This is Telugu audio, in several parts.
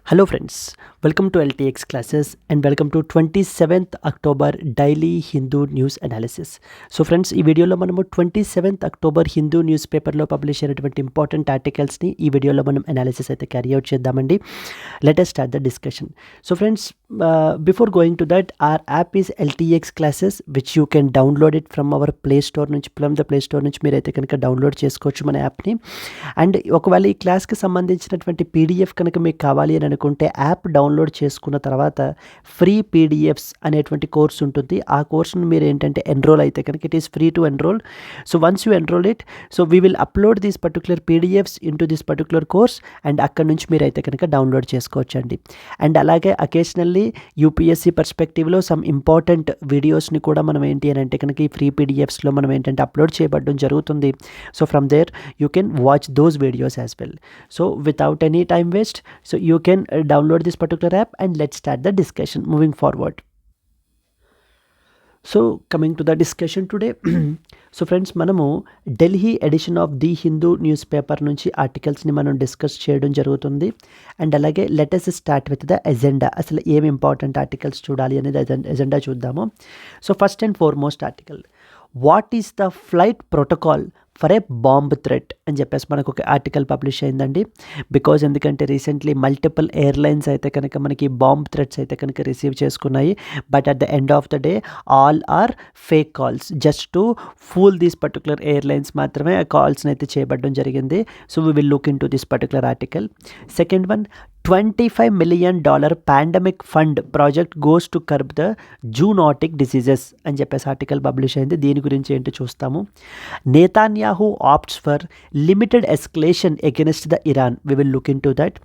Hello friends, welcome to LTX classes and welcome to 27th October daily Hindu news analysis. So friends, ఈ వీడియోలో మనము 27th October హిందూ న్యూస్ పేపర్లో పబ్లిష్ అయినటువంటి ఇంపార్టెంట్ ఆర్టికల్స్ని ఈ వీడియోలో మనం అనాలిసిస్ అయితే క్యారీ అవుట్ చేద్దామండి. Let us start the discussion. So friends, before going to that, our app is LTX classes which you can download it from our play store నుంచి, from the play store నుంచి మీరైతే కనుక డౌన్లోడ్ చేసుకోవచ్చు మన యాప్ని. అండ్ ఒకవేళ ఈ క్లాస్కి సంబంధించినటువంటి పీడిఎఫ్ కనుక మీకు కావాలి అని అనుకుంటే యాప్ డౌన్లోడ్ చేసుకున్న తర్వాత ఫ్రీ పీడిఎఫ్స్ అనేటువంటి కోర్స్ ఉంటుంది. ఆ కోర్సును మీరు ఏంటంటే ఎన్రోల్ అయితే కనుక it is free to enrol. So once you enrol it, so we will upload these particular PDFs in to this particular course and అక్కడ నుంచి మీరు అయితే కనుక డౌన్లోడ్ చేసుకోవచ్చు అండి. అండ్ అలాగే అకేషనల్లీ యూపీఎస్సీ పర్స్పెక్టివ్లో సమ్ ఇంపార్టెంట్ వీడియోస్ని కూడా మనం ఏంటి అని అంటే కనుక ఈ ఫ్రీ పీడిఎఫ్స్లో మనం ఏంటంటే అప్లోడ్ చేయబడడం జరుగుతుంది. So from there you can watch those videos as well. So without any time waste, so you can download this particular app and let's start the discussion moving forward. So coming to the discussion today, so friends, మనము Delhi edition of the Hindu newspaper నుంచి ఆర్టికల్స్ని మనం డిస్కస్ చేయడం జరుగుతుంది. అండ్ అలాగే let us start with the agenda. అసలు ఏం ఇంపార్టెంట్ ఆర్టికల్స్ చూడాలి అనేది ఎజెండా చూద్దాము. So first and foremost article, what is the flight protocol for a bomb threat అని చెప్పేసి మనకు ఒక ఆర్టికల్ పబ్లిష్ అయిందండి. బికాజ్ ఎందుకంటే రీసెంట్లీ మల్టిపుల్ ఎయిర్లైన్స్ అయితే కనుక మనకి బాంబ్ థ్రెట్స్ అయితే కనుక రిసీవ్ చేసుకున్నాయి. But at the end of the day all are fake calls, just to fool these particular airlines మాత్రమే ఆ కాల్స్ని అయితే చేయబడడం జరిగింది. So we will look in to this particular article. Second one, $25 million pandemic fund project goes to curb the zoonotic diseases అని చెప్పేసి ఆర్టికల్ పబ్లిష్ అయింది. దీని గురించి ఏంటో చూస్తాము. Netanyahu opts for limited escalation against the Iran, we will look in to that.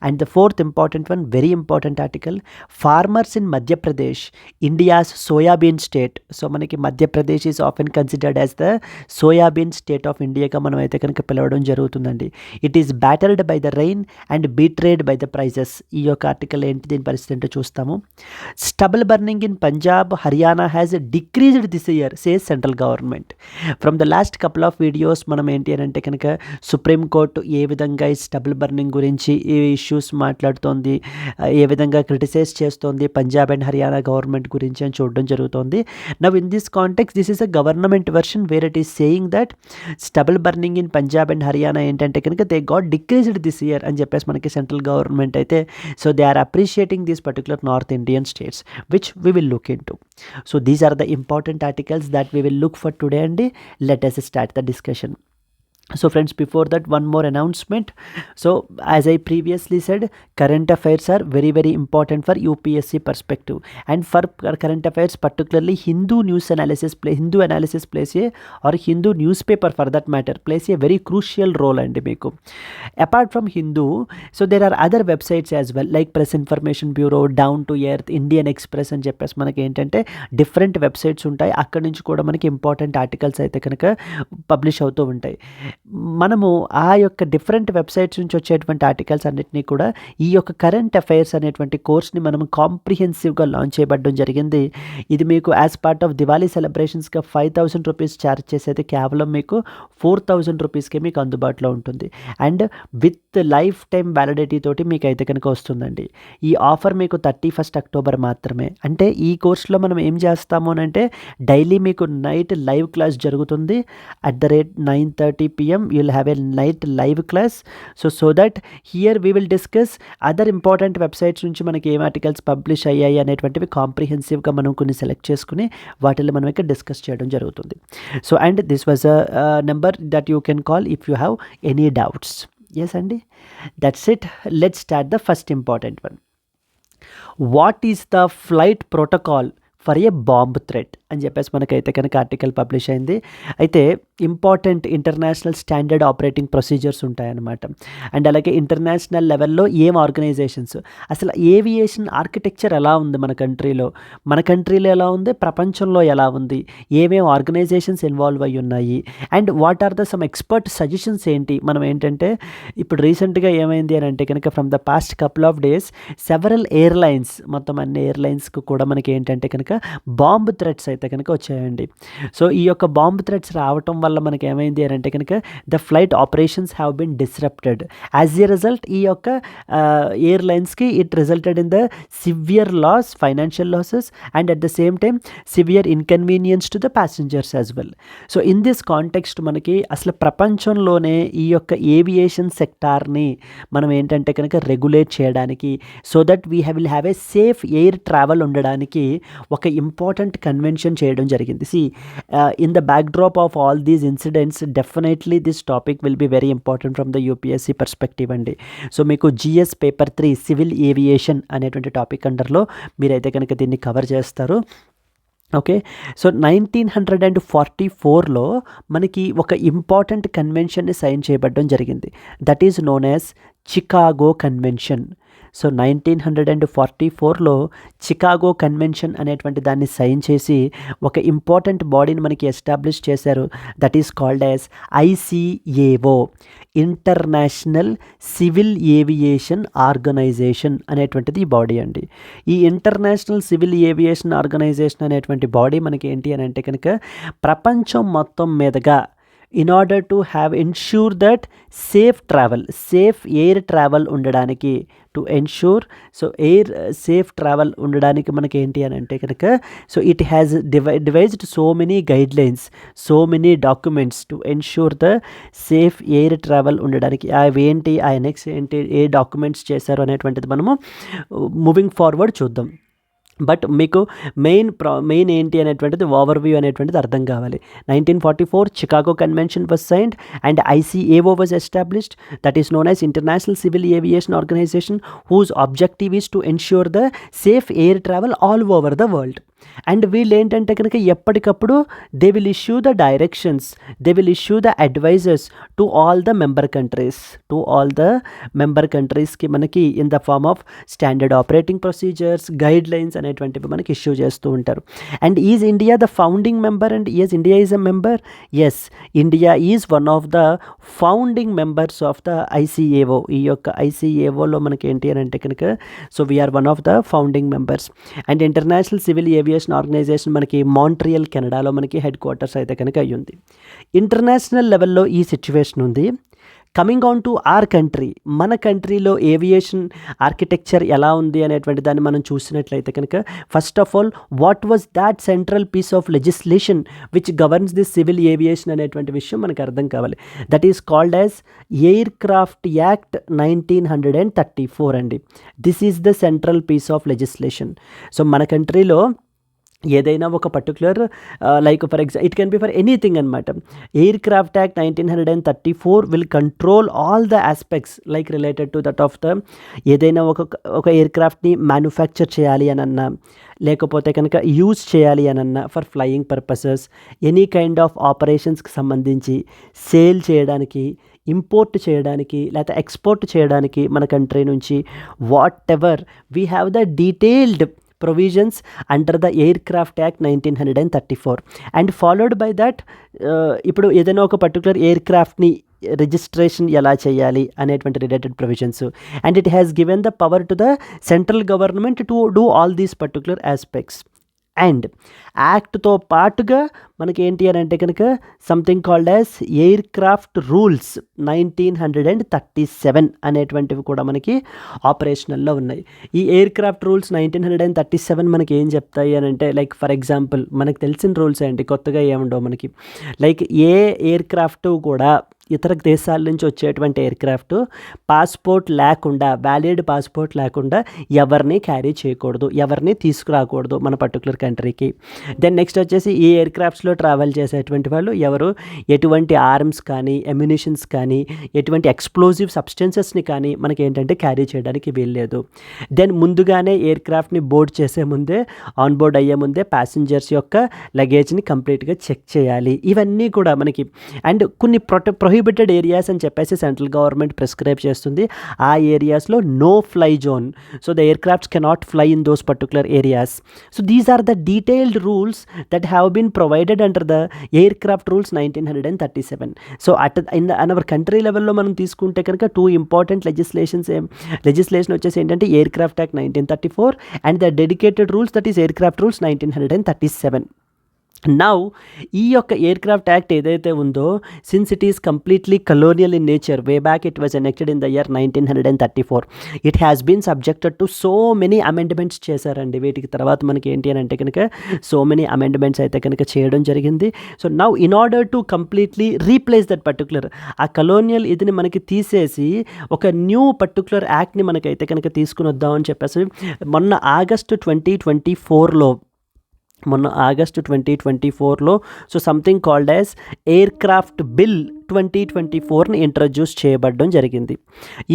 And the fourth important one, very important article, farmers in Madhya Pradesh India's soybean state. So మనకి Madhya Pradesh is often considered as the soybean state of ఇండియాగా మనం అయితే కనుక పిలవడం జరుగుతుందండి. It is battered by the rain and betrayed by the prices. ఈ యొక్క ఆర్టికల్ ఏంటి, దీని పరిస్థితి ఏంటో చూస్తాము. Stubble burning in Punjab Haryana has decreased this year says central government. From the last couple of videos మనం ఏంటి అని అంటే కనుక సుప్రీంకోర్టు ఏ విధంగా ఈ స్టబుల్ బర్నింగ్ గురించి ఈ ఇష్యూస్ మాట్లాడుతోంది, ఏ విధంగా క్రిటిసైజ్ చేస్తోంది పంజాబ్ అండ్ హర్యానా గవర్నమెంట్ గురించి అని చూడడం జరుగుతోంది. Now in this context this is a government version where it is saying that stubble burning in Punjab and Haryana ఏంటంటే కనుక they got decreased this year అని చెప్పేసి మనకి సెంట్రల్ గవర్నమెంట్ అయితే, so they are appreciating these particular north Indian states which we will look into. So these are the important articles that we will look for today and let us start the discussion. So friends, before that, one more announcement. So as I previously said, current affairs are very very important for UPSC perspective, and for current affairs particularly Hindu news analysis Hindu analysis plays a, or Hindu newspaper for that matter, plays a very crucial role. And meeku apart from Hindu, so there are other websites as well, like Press Information Bureau, Down to Earth, Indian Express అని చెప్పేసి మనకి ఏంటంటే డిఫరెంట్ వెబ్సైట్స్ ఉంటాయి. అక్కడి నుంచి కూడా మనకి ఇంపార్టెంట్ ఆర్టికల్స్ అయితే కనుక పబ్లిష్ అవుతూ ఉంటాయి. మనము ఆ యొక్క డిఫరెంట్ వెబ్సైట్స్ నుంచి వచ్చేటువంటి ఆర్టికల్స్ అన్నిటినీ కూడా ఈ యొక్క కరెంట్ అఫైర్స్ అనేటువంటి కోర్స్ని మనం కాంప్రిహెన్సివ్గా లాంచ్ చేయబడడం జరిగింది. ఇది మీకు యాజ్ పార్ట్ ఆఫ్ దివాళీ సెలబ్రేషన్స్గా 5,000 రూపీస్ ఛార్జ్ చేసేది కేవలం మీకు 4,000 రూపీస్కే మీకు అందుబాటులో ఉంటుంది. And with life time validity తోటి మీకు అయితే కనుక వస్తుందండి. ఈ ఆఫర్ మీకు 31st అక్టోబర్ మాత్రమే. అంటే ఈ కోర్సులో మనం ఏం చేస్తాము అని అంటే డైలీ మీకు నైట్ లైవ్ క్లాస్ జరుగుతుంది. at the rate 9:30 PM you'll have a night live class. So that here we will discuss other important websites నుంచి మనకి ఏం ఆర్టికల్స్ పబ్లిష్ అయ్యాయి అనేటువంటివి కాంప్రిహెన్సివ్గా మనం కొన్ని సెలెక్ట్ చేసుకుని వాటిలో మనం ఇక్కడ డిస్కస్ చేయడం జరుగుతుంది. So and this was a number that you can call if you have any doubts. Yes అండి, that's it. Let's start the first important one. What is the flight protocol for a bomb threat అని చెప్పేసి మనకైతే కనుక ఆర్టికల్ పబ్లిష్ అయింది. అయితే important international standard operating procedures ఉంటాయన్నమాట. అండ్ అలాగే ఇంటర్నేషనల్ లెవెల్లో ఏం ఆర్గనైజేషన్స్, అసలు ఏవియేషన్ ఆర్కిటెక్చర్ ఎలా ఉంది మన కంట్రీలో ఎలా ఉంది, ప్రపంచంలో ఎలా ఉంది, ఏమేం ఆర్గనైజేషన్స్ ఇన్వాల్వ్ అయ్యి ఉన్నాయి, and what are the some expert suggestions ఏంటి. మనం ఏంటంటే ఇప్పుడు రీసెంట్గా ఏమైంది అని అంటే కనుక from the past couple of days several airlines, మొత్తం అన్ని ఎయిర్లైన్స్కి కూడా మనకి ఏంటంటే కనుక బాంబ్ థ్రెట్స్ అయితే కనుక వచ్చాయండి. సో ఈ యొక్క బాంబ్ థ్రెట్స్ రావటం వల్ల మనకి ఏమైంది అని అంటే కనుక the flight operations have been disrupted. As a result ఈ యొక్క ఎయిర్లైన్స్కి it resulted in the severe loss, financial losses and at the same time severe inconvenience to the passengers as well. So in this context మనకి అసలు ప్రపంచంలోనే ఈ యొక్క ఏవియేషన్ సెక్టార్ని మనం ఏంటంటే కనుక రెగ్యులేట్ చేయడానికి, so that we will have a safe air travel ఉండడానికి ఒక ఇంపార్టెంట్ కన్వెన్షన్ చేయడం జరిగింది. See in the backdrop of all these incidents definitely this topic will be very important from the UPSC perspective అండి. సో మీకు జిఎస్ పేపర్ 3 సివిల్ ఏవియేషన్ అనేటువంటి టాపిక్ అండర్లో మీరైతే కనుక దీన్ని కవర్ చేస్తారు. ఓకే, సో 1944లో మనకి ఒక ఇంపార్టెంట్ కన్వెన్షన్ని సైన్ చేయబడడం జరిగింది. That is known as Chicago convention. So 1944లో చికాగో కన్వెన్షన్ అనేటువంటి దాన్ని సైన్ చేసి ఒక ఇంపార్టెంట్ బాడీని మనకి ఎస్టాబ్లిష్ చేశారు. That is called as ICAO, international civil aviation organisation అనేటువంటిది ఈ బాడీ అండి. ఈ ఇంటర్నేషనల్ సివిల్ ఏవియేషన్ ఆర్గనైజేషన్ అనేటువంటి బాడీ మనకి ఏంటి అని అంటే కనుక ప్రపంచం మొత్తం మీదుగా in order to have ensure that safe air travel ఉండడానికి, to ensure so air safe travel ఉండడానికి మనకి ఏంటి అని అంటే కనుక so it has devised so many guidelines, so many documents to ensure the safe air travel ఉండడానికి. అవి ఏంటి, ఆ నెక్స్ట్ ఏంటి, ఏ డాక్యుమెంట్స్ చేశారు అనేటువంటిది మనము మూవింగ్ ఫార్వర్డ్ చూద్దాం. బట్ మీకు మెయిన్ ఏంటి అనేటువంటిది ఓవర్వ్యూ అనేటువంటిది అర్థం కావాలి. 1944 Chicago convention was signed and ICAO was established, that is known as International civil aviation Organization whose objective is to ensure the safe air travel all over the world. And వీళ్ళు ఏంటంటే కనుక ఎప్పటికప్పుడు they will issue the directions, they will issue the advisers to all the member కంట్రీస్కి మనకి in the form of standard operating procedures, guidelines అనేటువంటివి మనకి ఇష్యూ చేస్తూ ఉంటారు. And is India the founding member and is India is a member? Yes, India is one of the founding members of the ICAO. ఈ యొక్క ICAOలో మనకి ఏంటి అని అంటే కనుక so we are one of the founding members. And international civil aviation organisation మనకి మాంట్రియల్ కెనడాలో మనకి హెడ్ క్వార్టర్స్ అయితే కనుక అయ్యింది. ఇంటర్నేషనల్ లెవెల్లో ఈ సిచ్యువేషన్ ఉంది. Coming on to our country, మన కంట్రీలో ఏవియేషన్ ఆర్కిటెక్చర్ ఎలా ఉంది అనేటువంటి దాన్ని మనం చూసినట్లయితే కనుక first of all what was that central piece of legislation which governs this civil aviation అనేటువంటి విషయం మనకు అర్థం కావాలి. That is called as Aircraft Act 1934 అండి. This is the central piece of legislation. So మన కంట్రీలో ఏదైనా ఒక particular like for it can be for anything అనమాట. Aircraft Act 1934 will control all the aspects like related to that of the ఏదైనా ఒక ఎయిర్ క్రాఫ్ట్ని మ్యానుఫ్యాక్చర్ చేయాలి అనన్నా, లేకపోతే కనుక యూజ్ చేయాలి అనన్నా for flying purposes, any kind of ఆపరేషన్స్కి సంబంధించి సేల్ చేయడానికి, ఇంపోర్ట్ చేయడానికి, లేకపోతే ఎక్స్పోర్ట్ చేయడానికి మన కంట్రీ నుంచి what ever we have the detailed provisions under the Aircraft Act 1934 and followed by that ఇప్పుడు ఏదైనా ఒక పర్టికులర్ ఎయిర్క్రాఫ్ట్ని రిజిస్ట్రేషన్ ఎలా చేయాలి అనేటువంటి related provisions and it has given the power to the central government to do all these particular aspects. And యాక్ట్తో పాటుగా మనకి ఏంటి అని అంటే కనుక something called as aircraft rules 1937 అనేటువంటివి కూడా మనకి ఆపరేషనల్లో ఉన్నాయి. ఈ ఎయిర్ క్రాఫ్ట్ రూల్స్ 1937 మనకి ఏం చెప్తాయి అని అంటే లైక్ ఫర్ ఎగ్జాంపుల్ మనకు తెలిసిన రూల్స్ ఏంటి, కొత్తగా ఏముండవు మనకి. లైక్ ఏ ఎయిర్ క్రాఫ్ట్ కూడా ఇతర దేశాల నుంచి వచ్చేటువంటి ఎయిర్క్రాఫ్ట్ పాస్పోర్ట్ లేకుండా, వ్యాలిడ్ పాస్పోర్ట్ లేకుండా ఎవరిని క్యారీ చేయకూడదు, ఎవరిని తీసుకురాకూడదు మన పర్టికులర్ కంట్రీకి. దెన్ నెక్స్ట్ వచ్చేసి ఈ ఎయిర్క్రాఫ్ట్స్లో ట్రావెల్ చేసేటువంటి వాళ్ళు ఎవరు ఎటువంటి ఆర్మ్స్ కానీ, ఎమ్యునిషన్స్ కానీ, ఎటువంటి ఎక్స్ప్లోజివ్ సబ్స్టెన్సెస్ని కానీ మనకి ఏంటంటే క్యారీ చేయడానికి వీల్లేదు. దెన్ ముందుగానే ఎయిర్క్రాఫ్ట్ని బోర్డ్ చేసే ముందే, ఆన్ బోర్డ్ అయ్యే ముందే ప్యాసింజర్స్ యొక్క లగేజ్ని కంప్లీట్గా చెక్ చేయాలి. ఇవన్నీ కూడా మనకి అండ్ కొన్ని ప్రొహిబిటెడ్ ఏరియాస్ అని చెప్పేసి సెంట్రల్ గవర్నమెంట్ ప్రిస్క్రైబ్ చేస్తుంది. ఆ ఏరియాస్లో no fly zone, so the aircrafts cannot fly in those particular areas. So these are the detailed rules that have been provided under the aircraft rules 1937. So in our country లెవెల్లో మనం తీసుకుంటే కనుక టూ ఇంపార్టెంట్ లెజిస్లేషన్ వచ్చేసి ఏంటంటే aircraft act 1934 and the dedicated rules that is aircraft rules 1937. Now ఈ యొక్క ఎయిర్క్రాఫ్ట్ యాక్ట్ ఏదైతే ఉందో, since it is completely colonial in nature, way back it was enacted in the year 1934, it has been subjected to so many amendments చేశారండి. వీటికి తర్వాత మనకి ఏంటి అని అంటే కనుక సో మెనీ అమెండ్మెంట్స్ అయితే కనుక చేయడం జరిగింది. So now in order to completely replace that particular ఆ కలోనియల్ ఇదిని మనకి తీసేసి ఒక న్యూ పర్టికులర్ యాక్ట్ని మనకైతే కనుక తీసుకుని వద్దామని చెప్పేసి మొన్న ఆగస్టు 2024లో so something called as aircraft bill 2024ని ఇంట్రడ్యూస్ చేయబడడం జరిగింది.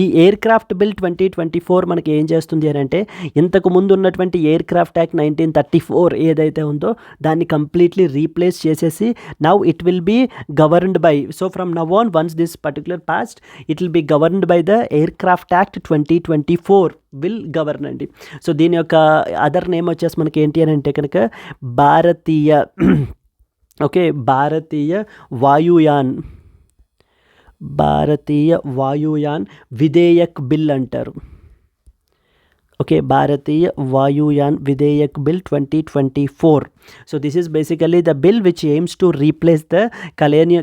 ఈ ఎయిర్క్రాఫ్ట్ బిల్ 2024 మనకి ఏం చేస్తుంది అని అంటే, ఇంతకు ముందు ఉన్నటువంటి ఎయిర్క్రాఫ్ట్ యాక్ట్ 1934 ఏదైతే ఉందో దాన్ని కంప్లీట్లీ రీప్లేస్ చేసేసి now it will be governed by, so from now on once this particular passed it will be governed by the aircraft act 2024 will govern అండి. సో దీని యొక్క అదర్ నేమ్ వచ్చేసి మనకి ఏంటి అని అంటే కనుక భారతీయ వాయుయాన్ విధేయక్ బిల్ అంటారు. Bharatiya Vayuyan Vidheyak bill 2024. So this is basically the bill which aims to replace the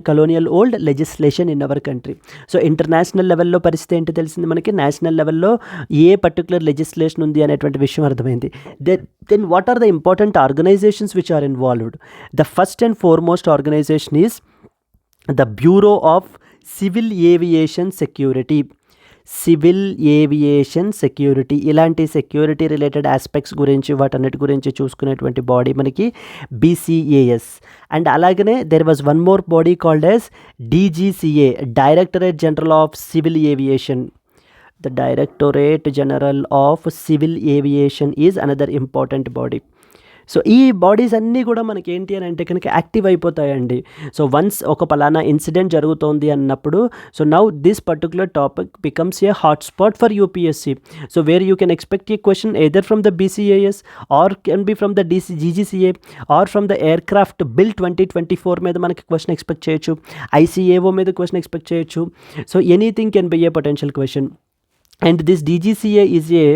colonial old legislation in our country. So international లెవెల్లో పరిస్థితి ఏంటి తెలిసింది మనకి, నేషనల్ లెవెల్లో ఏ పర్టికులర్ లెజిస్లేషన్ ఉంది అనేటువంటి విషయం అర్థమైంది. Then what are the important organisations which are involved? The first and foremost organisation is the bureau of civil aviation security. ఇలాంటి సెక్యూరిటీ రిలేటెడ్ ఆస్పెక్ట్స్ గురించి వాటన్నిటి గురించి చూసుకునేటువంటి బాడీ మనకి BCAS. అండ్ అలాగనే there was one more body called as DGCA, directorate general of civil aviation. The Directorate General of Civil Aviation is another important body. So ఈ బాడీస్ అన్నీ కూడా మనకి ఏంటి అని అంటే కనుక యాక్టివ్ అయిపోతాయండి. సో వన్స్ ఒక పలానా ఇన్సిడెంట్ జరుగుతోంది అన్నప్పుడు, so now this particular topic becomes a hot spot for UPSC. So where you can expect a question either from the BCAS or can be from the GGCA or from the aircraft bill 2024 మీద మనకి క్వశ్చన్ ఎక్స్పెక్ట్ చేయొచ్చు, ICAO మీద క్వశ్చన్ ఎక్స్పెక్ట్ చేయొచ్చు. So anything can be a potential question. And this DGCA is a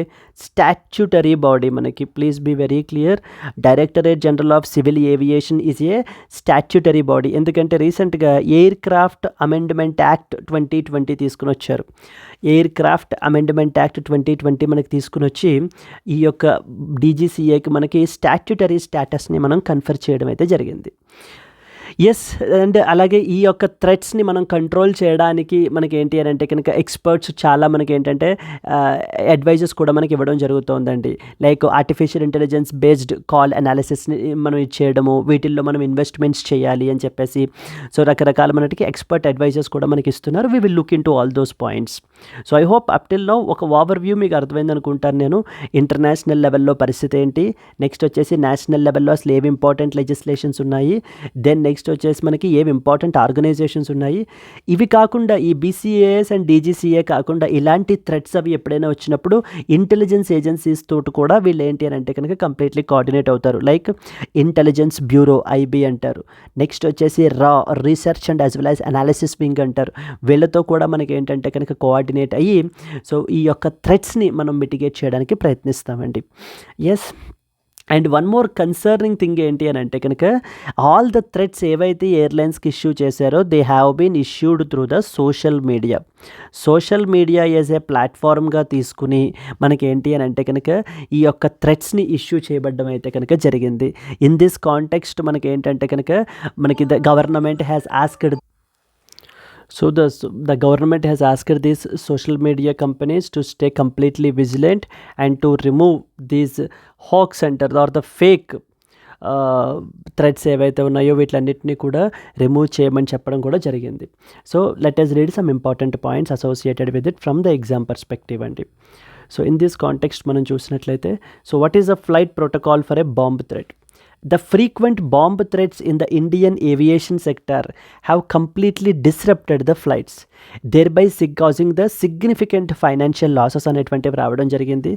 statutory body మనకి, please be very clear. Directorate general of civil aviation is a statutory body. ఎందుకంటే రీసెంట్గా ఎయిర్క్రాఫ్ట్ అమెండ్మెంట్ యాక్ట్ 2020 తీసుకుని వచ్చారు. ఎయిర్క్రాఫ్ట్ అమెండ్మెంట్ యాక్ట్ 2020 మనకి తీసుకుని వచ్చి ఈ యొక్క DGCAకి మనకి స్టాట్యూటరీ స్టేటస్ని మనం కన్ఫర్ చేయడం అయితే జరిగింది. ఎస్, అండ్ అలాగే ఈ యొక్క థ్రెట్స్ని మనం కంట్రోల్ చేయడానికి మనకి ఏంటి అని అంటే కనుక ఎక్స్పర్ట్స్ చాలా మనకి ఏంటంటే అడ్వైజెస్ కూడా మనకి ఇవ్వడం జరుగుతుందండి. Like artificial intelligence based call అనాలిసిస్ని మనం చేయడము, వీటిల్లో మనం ఇన్వెస్ట్మెంట్స్ చేయాలి అని చెప్పేసి సో రకరకాల మనకి ఎక్స్పర్ట్ అడ్వైజెస్ కూడా మనకి ఇస్తున్నారు. We will look in to all those points. So I hope up till now ఒక ఓవర్ వ్యూ మీకు అర్థమైంది అనుకుంటాను నేను. ఇంటర్నేషనల్ లెవెల్లో పరిస్థితి ఏంటి, నెక్స్ట్ వచ్చేసి నేషనల్ లెవెల్లో అసలు ఏవి ఇంపార్టెంట్ లెజిస్లేషన్స్ ఉన్నాయి, దెన్ నెక్స్ట్ వచ్చేసి మనకి ఏవి ఇంపార్టెంట్ ఆర్గనైజేషన్స్ ఉన్నాయి. ఇవి కాకుండా ఈ BCAS అండ్ DGCA కాకుండా ఇలాంటి థ్రెట్స్ అవి ఎప్పుడైనా వచ్చినప్పుడు ఇంటెలిజెన్స్ ఏజెన్సీస్ తోటి కూడా వీళ్ళు ఏంటి అని అంటే కనుక కంప్లీట్లీ కోఆర్డినేట్ అవుతారు. లైక్ ఇంటెలిజెన్స్ బ్యూరో IB అంటారు. నెక్స్ట్ వచ్చేసి research and as well as analysis wing అంటారు. వీళ్ళతో కూడా మనకి ఏంటంటే కనుక కోఆర్డినేట్ అయ్యి సో ఈ యొక్క థ్రెట్స్ని మనం మిటిగేట్ చేయడానికి ప్రయత్నిస్తామండి. Yes, and one more concerning thing ఏంటి అని అంటే కనుక ఆల్ ద థ్రెట్స్ ఏవైతే ఎయిర్లైన్స్కి ఇష్యూ చేశారో they have been issued through the social media as a ప్లాట్ఫామ్గా తీసుకుని మనకి ఏంటి అని అంటే కనుక ఈ యొక్క థ్రెట్స్ని ఇష్యూ చేయబడ్డం అయితే కనుక జరిగింది. ఇన్ దిస్ కాంటెక్స్ట్ మనకి ఏంటంటే కనుక మనకి the government has asked So the government has asked these social media companies to stay completely vigilant and to remove these hoax centers or the fake threads ఏవైతే ఉన్నాయో వీటిలన్నింటినీ కూడా రిమూవ్ చేయమని చెప్పడం కూడా జరిగింది. So let us read some important points associated with it from the exam perspective అండి. సో ఇన్ దిస్ కాంటెక్స్ట్ మనం చూసినట్లయితే so what is a flight protocol for a bomb threat? The frequent bomb threats in the Indian aviation sector have completely disrupted the flights. thereby causing the significant financial losses అనేటువంటివి రావడం జరిగింది.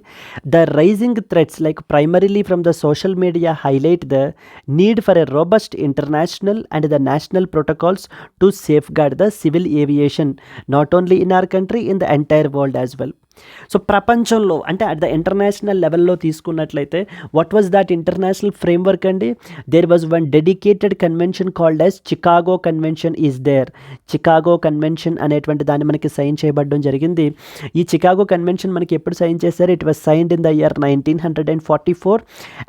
The rising threats like primarily from the social media highlight the need for a robust international and the national protocols to safeguard the civil aviation not only in our country, in the entire world as well. So ప్రపంచంలో అంటే అట్ ద ఇంటర్నేషనల్ లెవెల్లో తీసుకున్నట్లయితే what was that international framework అండి? There was one dedicated convention called as Chicago convention is there. Chicago convention అనేటువంటి దాన్ని మనకి సైన్ చేయబడడం జరిగింది. ఈ చికాగో కన్వెన్షన్ మనకి ఎప్పుడు సైన్ చేశారు? It was signed in the year 1944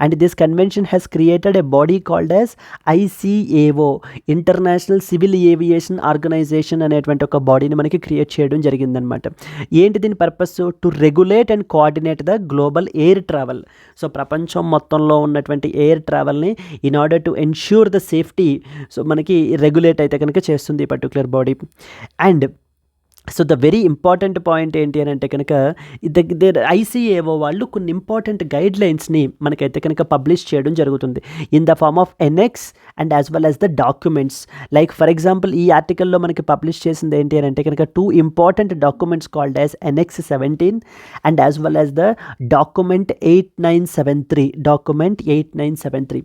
and this convention has created a body called as ICAO, international civil aviation organisation అనేటువంటి ఒక బాడీని మనకి క్రియేట్ చేయడం జరిగిందనమాట. ఏంటి దీని purpose? To regulate and coordinate the global air travel. So ప్రపంచం మొత్తంలో ఉన్నటువంటి ఎయిర్ ట్రావెల్ని in order to ensure the safety so మనకి రెగ్యులేట్ అయితే కనుక చేస్తుంది ఈ particular body. And so the very important point ఏంటి అని అంటే కనుక ICAO వాళ్ళు కొన్ని ఇంపార్టెంట్ గైడ్ లైన్స్ని మనకైతే కనుక పబ్లిష్ చేయడం జరుగుతుంది in the form of annex and as well as the documents. Like for example ఈ ఆర్టికల్లో మనకి పబ్లిష్ చేసింది ఏంటి అని అంటే కనుక 2 important documents called as annex 17 and as well as the document 8973.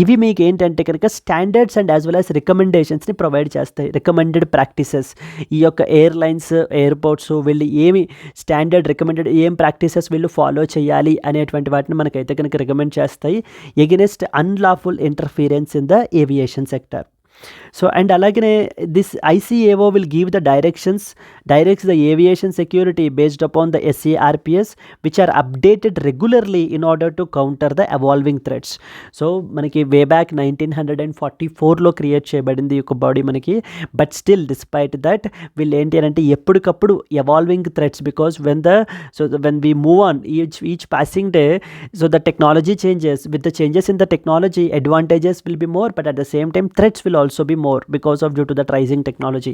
ఇవి మీకు ఏంటంటే కనుక standards and as well as రికమెండేషన్స్ని ప్రొవైడ్ చేస్తాయి. రికమెండెడ్ ప్రాక్టీసెస్ ఈ యొక్క ఎయిర్లైన్స్ ఎయిర్పోర్ట్స్ వీళ్ళు ఏమి స్టాండర్డ్ రికమెండెడ్ ఏం ప్రాక్టీసెస్ వీళ్ళు ఫాలో చేయాలి అనేటువంటి వాటిని మనకైతే కనుక రికమెండ్ చేస్తాయి against unlawful interference in the aviation sector. So and అలాగనే this ICAO will give the directs the aviation security based upon the SARPS which are updated regularly in order to counter the evolving threats. So మనకి వే బ్యాక్ 1944లో క్రియేట్ చేయబడింది ఒక బాడీ మనకి. బట్ స్టిల్ డిస్పైట్ దట్ వీళ్ళు ఏంటి అని అంటే ఎప్పటికప్పుడు evolving threats because when we move on each passing day, so the technology changes. With the changes in the technology, advantages will be more, but at the same time threats will also be more because of due to that rising technology.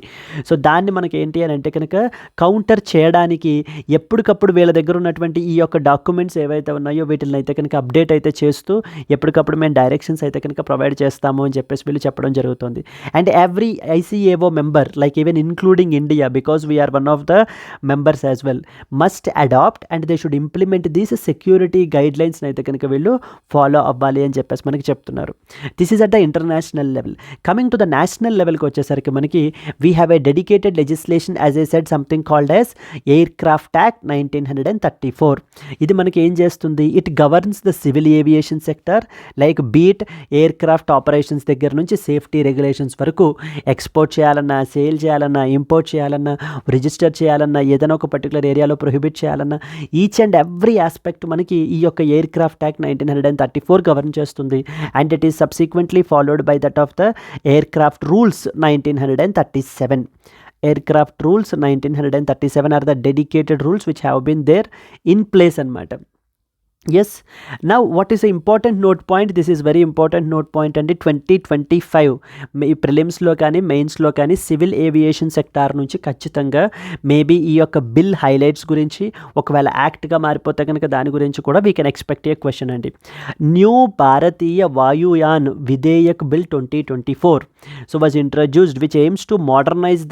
So దాన్ని మనకి ఏంటి అని అంటే కనుక కౌంటర్ చేయడానికి ఎప్పటికప్పుడు వీళ్ళ దగ్గర ఉన్నటువంటి ఈ యొక్క డాక్యుమెంట్స్ ఏవైతే ఉన్నాయో వీటిని అయితే కనుక అప్డేట్ అయితే చేస్తూ ఎప్పటికప్పుడు మేము డైరెక్షన్స్ అయితే కనుక ప్రొవైడ్ చేస్తాము అని చెప్పేసి వీళ్ళు చెప్పడం జరుగుతుంది. And every ICAO member like even including India because we are one of the members as well must adopt and they should implement these security గైడ్ లైన్స్ని అయితే కనుక వీళ్ళు ఫాలో అవ్వాలి అని చెప్పేసి మనకి చెప్తున్నారు. This is at the international level. Coming to the national లెవెల్కి వచ్చేసరికి మనకి we have a dedicated legislation as I said something called as aircraft act 1934. ఇది మనకి ఏం చేస్తుంది? It governs the civil aviation sector like beat aircraft operations దగ్గర నుంచి సేఫ్టీ రెగ్యులేషన్స్ వరకు. ఎక్స్పోర్ట్ చేయాలన్నా, సేల్ చేయాలన్నా, ఇంపోర్ట్ చేయాలన్నా, రిజిస్టర్ చేయాలన్నా, ఏదైనా ఒక పర్టికులర్ ఏరియాలో ప్రొహిబిట్ చేయాలన్నా ఈచ్ అండ్ ఎవ్రీ ఆస్పెక్ట్ మనకి ఈ యొక్క ఎయిర్క్రాఫ్ట్ యాక్ట్ 1934 గవర్న్ చేస్తుంది. And it is subsequently followed by that of the aircraft rules 1937. Aircraft rules 1937 are the dedicated rules which have been there in place anamata. Yes, now what is the important note point? This is very important note point and 2025 ప్రిలిమ్స్లో కానీ మెయిన్స్లో కానీ సివిల్ ఏవియేషన్ సెక్టార్ నుంచి ఖచ్చితంగా మేబీ ఈ యొక్క బిల్ హైలైట్స్ గురించి ఒకవేళ యాక్ట్గా మారిపోతే కనుక దాని గురించి కూడా we can expect a question అండి. New Bharatiya Vayuyan Vidheyak bill 2024 so was introduced which aims to modernize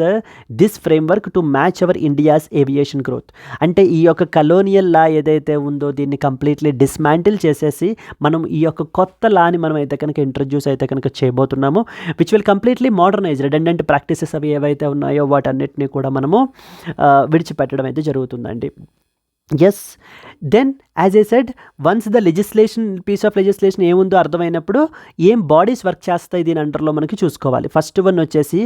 this framework to match our India's aviation growth. అంటే ఈ యొక్క కలోనియల్ లా ఏదైతే ఉందో దీన్ని కంప్లీట్లీ డిస్మాంటిల్ చేసేసి మనం ఈ యొక్క కొత్త లాని మనం అయితే కనుక ఇంట్రడ్యూస్ అయితే కనుక చేయబోతున్నాము which will completely modernise redundant practices అవి ఏవైతే ఉన్నాయో వాటన్నిటిని కూడా మనము విడిచిపెట్టడం అయితే జరుగుతుందండి. Yes, then as I said once the piece of legislation ఏముందో అర్థమైనప్పుడు ఏం బాడీస్ వర్క్ చేస్తాయి దీని అండర్లో మనకి చూసుకోవాలి. ఫస్ట్ వన్ వచ్చేసి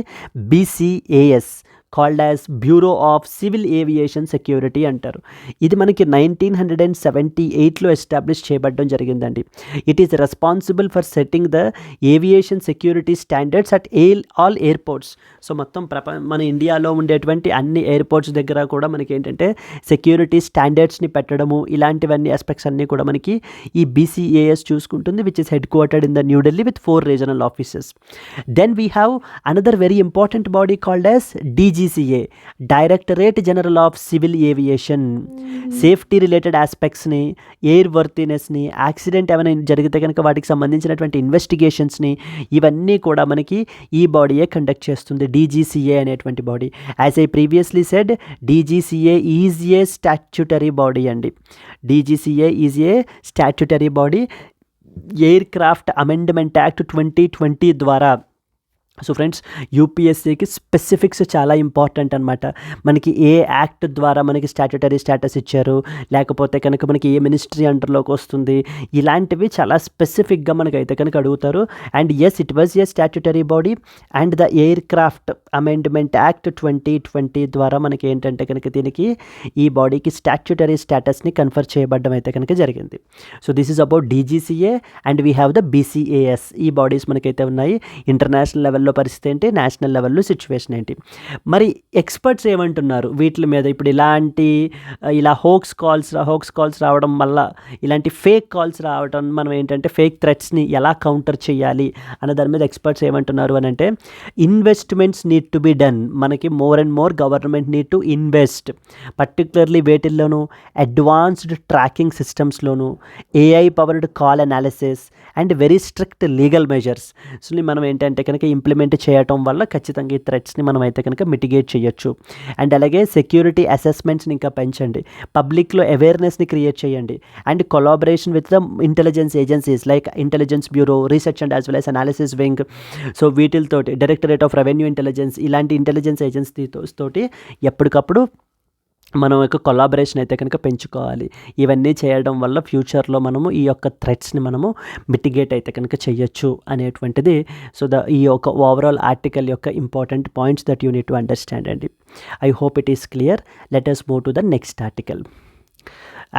BCAS called as bureau of civil aviation security అంటారు. ఇది మనకి 1978లో ఎస్టాబ్లిష్ చేయబడడం జరిగిందండి. It is responsible for setting the aviation security standards at all airports. So మొత్తం మన ఇండియాలో ఉండేటువంటి అన్ని ఎయిర్పోర్ట్స్ దగ్గర కూడా మనకి ఏంటంటే సెక్యూరిటీ స్టాండర్డ్స్ని పెట్టడము ఇలాంటివన్నీ ఆస్పెక్ట్స్ అన్నీ కూడా మనకి ఈ BCAS చూసుకుంటుంది which is headquartered in the New Delhi with 4 regional offices. Then we have another very important body called as DG DGCA, directorate general of civil aviation, safety related ఆస్పెక్ట్స్ని, ఎయిర్ వర్తీనెస్ని, యాక్సిడెంట్ ఏమైనా జరిగితే కనుక వాటికి సంబంధించినటువంటి ఇన్వెస్టిగేషన్స్ని, ఇవన్నీ కూడా మనకి ఈ బాడీయే కండక్ట్ చేస్తుంది, DGCA అనేటువంటి body. As I previously said, DGCA is a statutory body అండి. DGCA is a statutory body. Air craft amendment act 2020 ద్వారా. సో ఫ్రెండ్స్, యూపీఎస్సీకి స్పెసిఫిక్స్ చాలా ఇంపార్టెంట్ అనమాట. మనకి ఏ యాక్ట్ ద్వారా మనకి స్టాట్యుటరీ స్టేటస్ ఇచ్చారు, లేకపోతే కనుక మనకి ఏ మినిస్ట్రీ అండర్లోకి వస్తుంది, ఇలాంటివి చాలా స్పెసిఫిక్గా మనకైతే కనుక అడుగుతారు. And yes, it was a statutory body and the aircraft amendment act 2020 ద్వారా మనకి ఏంటంటే కనుక దీనికి ఈ బాడీకి స్టాట్యుటరీ స్టేటస్ని కన్ఫర్ చేయబడడం అయితే కనుక జరిగింది. So this is about DGCA and we have the BCAS. ఈ బాడీస్ మనకైతే ఉన్నాయి. ఇంటర్నేషనల్ లెవెల్లో పరిస్థితి ఏంటి, నేషనల్ లెవెల్లో సిచ్యువేషన్ ఏంటి. మరి ఎక్స్పర్ట్స్ ఏమంటున్నారు వీటి మీద? ఇప్పుడు ఇలా హోక్స్ కాల్స్ రావడం వల్ల, ఇలాంటి ఫేక్ కాల్స్ రావడం, మనం ఏంటంటే ఫేక్ థ్రెట్స్ని ఎలా కౌంటర్ చేయాలి అనే దాని మీద ఎక్స్పర్ట్స్ ఏమంటున్నారు అని అంటే, investments need to be done. మనకి more and more government need to invest, particularly వేటిల్లోనూ అడ్వాన్స్డ్ ట్రాకింగ్ సిస్టమ్స్లోను, AI powered call analysis and very strict legal measures. So మనం ఏంటంటే కనుక ఇంప్లిమెంట్ చేయటం వల్ల ఖచ్చితంగా ఈ థ్రెట్స్ని మనం అయితే కనుక మిటిగేట్ చేయొచ్చు. అండ్ అలాగే సెక్యూరిటీ అసెస్మెంట్స్ని ఇంకా పెంచండి, పబ్లిక్లో అవేర్నెస్ని క్రియేట్ చేయండి, and collaboration with the intelligence agencies like intelligence bureau, research and as well as analysis wing. So వీటితోటి డైరెక్టరేట్ ఆఫ్ రెవెన్యూ ఇంటెలిజెన్స్, ఇలాంటి ఇంటెలిజెన్స్ ఏజెన్సీస్ తోటి ఎప్పటికప్పుడు మనం యొక్క కొలాబరేషన్ అయితే కనుక పెంచుకోవాలి. ఇవన్నీ చేయడం వల్ల ఫ్యూచర్లో మనము ఈ యొక్క థ్రెట్స్ని మనము మిటిగేట్ అయితే కనుక చేయొచ్చు అనేటువంటిది. సో ఈ యొక్క ఓవరాల్ ఆర్టికల్ యొక్క important points that you need to understand అండి. I hope it is clear. Let us move to the next article.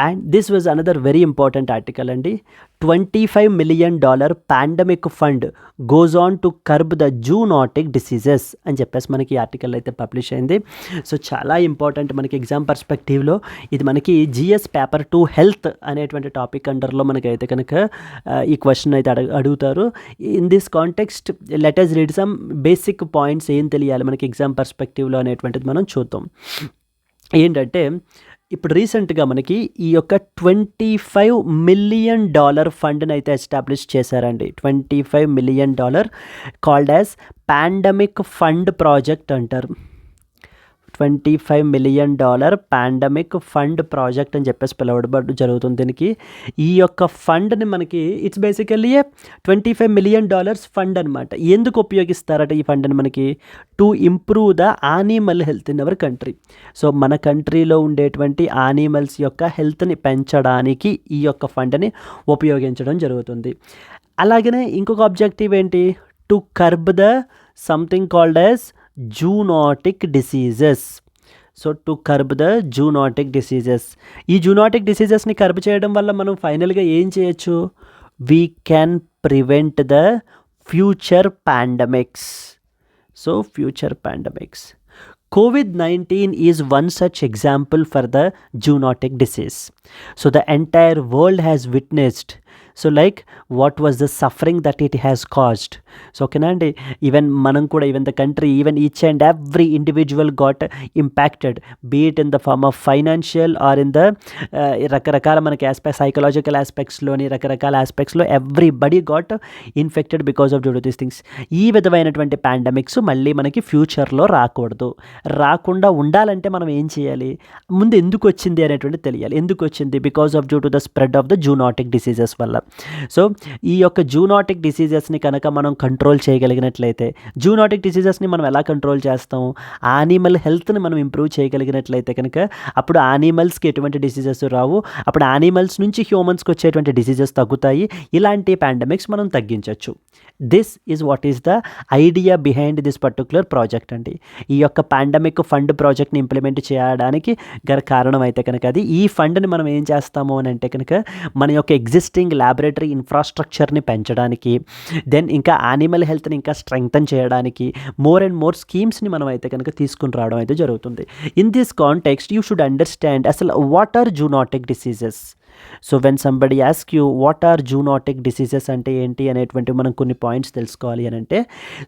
And this was another very important article అండి. $25 million pandemic fund goes on to curb the zoonotic diseases అని చెప్పేసి మనకి ఈ ఆర్టికల్ అయితే పబ్లిష్ అయింది. సో చాలా ఇంపార్టెంట్ మనకి ఎగ్జామ్ పర్స్పెక్టివ్లో. ఇది మనకి GS పేపర్ 2 హెల్త్ అనేటువంటి టాపిక్ అండర్లో మనకి అయితే కనుక ఈ క్వశ్చన్ అయితే అడుగుతారు. In this context let us read some basic points. ఏం తెలియాలి మనకి ఎగ్జామ్ పర్స్పెక్టివ్లో అనేటువంటిది మనం చూద్దాం. ఏంటంటే, ఇప్పుడు రీసెంట్గా మనకి ఈ యొక్క $25 million ఫండ్ని అయితే ఎస్టాబ్లిష్ చేశారండి. $25 million called as pandemic fund project అంటారు. $25 million పాండమిక్ ఫండ్ ప్రాజెక్ట్ అని చెప్పేసి పిలవడం జరుగుతుంది. దీనికి ఈ యొక్క ఫండ్ని మనకి ఇట్స్ బేసికల్లీ $25 million ఫండ్ అనమాట. ఎందుకు ఉపయోగిస్తారట ఈ ఫండ్ని మనకి? To improve the animal health in our country. So మన కంట్రీలో ఉండేటువంటి యానిమల్స్ యొక్క హెల్త్ని పెంచడానికి ఈ యొక్క ఫండ్ని ఉపయోగించడం జరుగుతుంది. అలాగనే ఇంకొక ఆబ్జెక్టివ్ ఏంటి? To curb the something called as zoonotic diseases. So to curb the zoonotic diseases. ఈ జూనోటిక్ డిసీజెస్ని కర్బ్ చేయడం వల్ల మనం ఫైనల్గా ఏం చేయొచ్చు? We can prevent the future pandemics. So future pandemics. COVID-19 is one such example for the zoonotic disease. So the entire world has witnessed. So like what was the suffering that it has caused. So okay andi, even manam kuda, even the country, even each and every individual got impacted, be it in the form of financial or in the రకరకాల మనకి ఆస్పెక్ట్స్, సైకలాజికల్ ఆస్పెక్ట్స్లోని రకరకాల ఆస్పెక్ట్స్లో everybody got infected because of due to these things. ఈ విధమైనటువంటి పాండమిక్స్ మళ్ళీ మనకి ఫ్యూచర్లో రాకూడదు. రాకుండా ఉండాలంటే మనం ఏం చేయాలి? ముందు ఎందుకు వచ్చింది అనేటువంటి తెలియాలి. ఎందుకు వచ్చింది? Because of due to the spread of the zoonotic diseases వల్ల. సో ఈ యొక్క జూనోటిక్ డిసీజెస్ని కనుక మనం కంట్రోల్ చేయగలిగినట్లయితే, జూనోటిక్ డిసీజెస్ని మనం ఎలా కంట్రోల్ చేస్తాం? యానిమల్ హెల్త్ని మనం ఇంప్రూవ్ చేయగలిగినట్లయితే కనుక అప్పుడు యానిమల్స్కి ఎటువంటి డిసీజెస్ రావు. అప్పుడు యానిమల్స్ నుంచి హ్యూమన్స్కి వచ్చేటువంటి డిసీజెస్ తగ్గుతాయి. ఇలాంటి పాండమిక్స్ మనం తగ్గించవచ్చు. This is what is the idea behind this particular project అండి. ఈ యొక్క పాండమిక్ ఫండ్ ప్రాజెక్ట్ని ఇంప్లిమెంట్ చేయడానికి గల కారణం అయితే కనుక అది. ఈ ఫండ్ని మనం ఏం చేస్తాము అని అంటే కనుక మన యొక్క ఎగ్జిస్టింగ్ ల్యాబ్ ల్యాబొరేటరీ ఇన్ఫ్రాస్ట్రక్చర్ని పెంచడానికి, దెన్ ఇంకా యానిమల్ హెల్త్ని ఇంకా స్ట్రెంగ్తన్ చేయడానికి మోర్ అండ్ మోర్ స్కీమ్స్ని మనం అయితే కనుక తీసుకుని రావడం అయితే జరుగుతుంది. In this context you should understand అసలు what are zoonotic diseases. So when somebody ask you what are zoonotic diseases అంటే ఏంటి అనేటువంటి మనం కొన్ని పాయింట్స్ తెలుసుకోవాలి అని అంటే,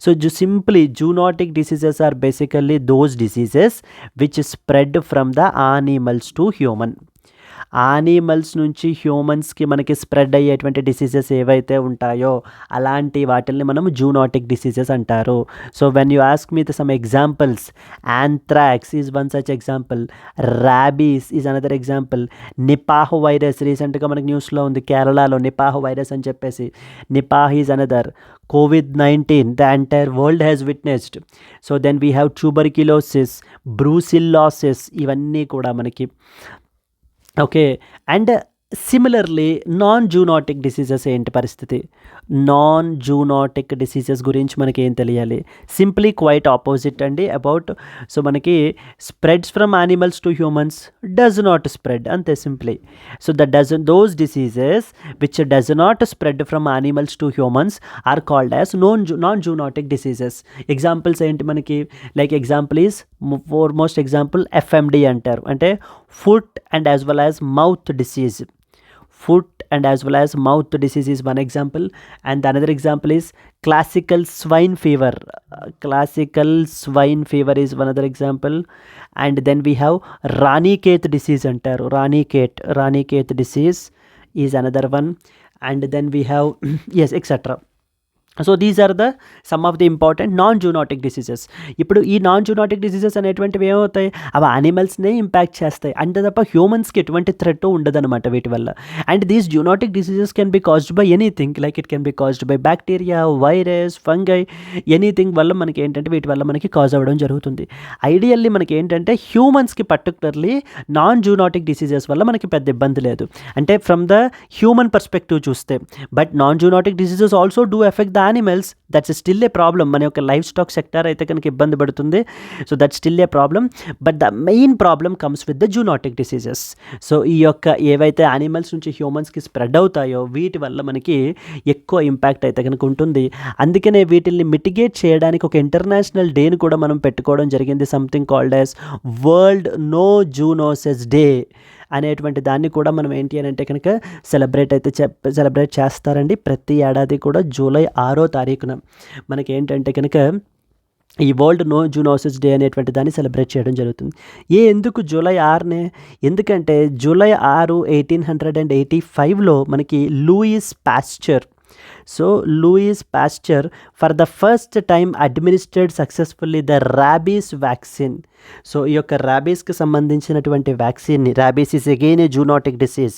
so simply zoonotic diseases are basically those diseases which spread from the animals to human. Animals నుంచి హ్యూమన్స్కి మనకి స్ప్రెడ్ అయ్యేటువంటి డిసీజెస్ ఏవైతే ఉంటాయో అలాంటి వాటిల్ని మనం జూనోటిక్ డిసీజెస్ అంటారు. So when you ask me some examples, anthrax is one such example, rabies is another example, Nipah virus రీసెంట్గా మనకి న్యూస్లో ఉంది కేరళలో నిపాహ్ వైరస్ అని చెప్పేసి, Nipah is another, COVID-19 the entire world has witnessed. So then we have tuberculosis, brucellosis, ఇవన్నీ కూడా మనకి okay. And similarly non zoonotic diseases ఏంటి పరిస్థితి? నాన్ జూనోటిక్ డిసీజెస్ గురించి మనకి ఏం తెలియాలి? సింప్లీ క్వైట్ ఆపోజిట్ అండి అబౌట్. సో మనకి spreads from animals to humans, does not spread, అంతే simply. So those diseases which does not spread from animals to humans are called as non zoonotic diseases. Examples ఏంటి మనకి? Like example is foremost example FMD అంటారు, అంటే foot and as well as mouth disease. Foot and as well as mouth disease is one example, and the another example is classical swine fever. Classical swine fever is one other example, and then we have Ranikhet disease antaru. Ranikhet disease is another one, and then we have yes, etc. So these are the some of the important non zoonotic diseases. ఇప్పుడు ఈ నాన్ జూనోటిక్ డిసీజెస్ అనేటువంటివి ఏమవుతాయి? అవి యానిమల్స్నే ఇంపాక్ట్ చేస్తాయి, అంతే తప్ప హ్యూమన్స్కి ఎటువంటి థ్రెట్ ఉండదన్నమాట వీటి వల్ల. And these zoonotic diseases can be caused by anything, like it can B caused by bacteria, virus, fungi, anything వల్ల మనకి ఏంటంటే వీటి వల్ల మనకి కాజ్ అవ్వడం జరుగుతుంది. ఐడియల్లీ మనకి ఏంటంటే హ్యూమన్స్కి పర్టికులర్లీ నాన్ జూనోటిక్ డిసీజెస్ వల్ల మనకి పెద్ద ఇబ్బంది లేదు, అంటే ఫ్రమ్ ద హ్యూమన్ పర్స్పెక్టివ్ చూస్తే. But non zoonotic diseases also do effect the animals, that's still A problem. మన యొక్క లైఫ్ స్టాక్ సెక్టర్ అయితే కనుక ఇబ్బంది పడుతుంది. So that's still A problem, but the main problem comes with the zoonotic diseases. So ఈ యొక్క ఏవైతే యానిమల్స్ నుంచి హ్యూమన్స్కి స్ప్రెడ్ అవుతాయో వీటి వల్ల మనకి ఎక్కువ ఇంపాక్ట్ అయితే కనుక ఉంటుంది. అందుకనే వీటిని మిటిగేట్ చేయడానికి ఒక ఇంటర్నేషనల్ డేని కూడా మనం పెట్టుకోవడం జరిగింది, something called as world no zoonosis day అనేటువంటి దాన్ని కూడా మనం ఏంటి అని అంటే కనుక సెలబ్రేట్ చేస్తారండి. ప్రతి ఏడాది కూడా జూలై 6వ తారీఖున మనకి ఏంటంటే కనుక ఈ వరల్డ్ నో జూనోసిస్ డే అనేటువంటి దాన్ని సెలబ్రేట్ చేయడం జరుగుతుంది. ఎందుకు జూలై 6నే? ఎందుకంటే జూలై 6, 1885లో మనకి Louis Pasteur, so Louis Pasteur for the first time administrate successfully the rabies vaccine. So ఈ యొక్క ర్యాబీస్కి సంబంధించినటువంటి వ్యాక్సిన్ని, rabies is again a zoonotic disease,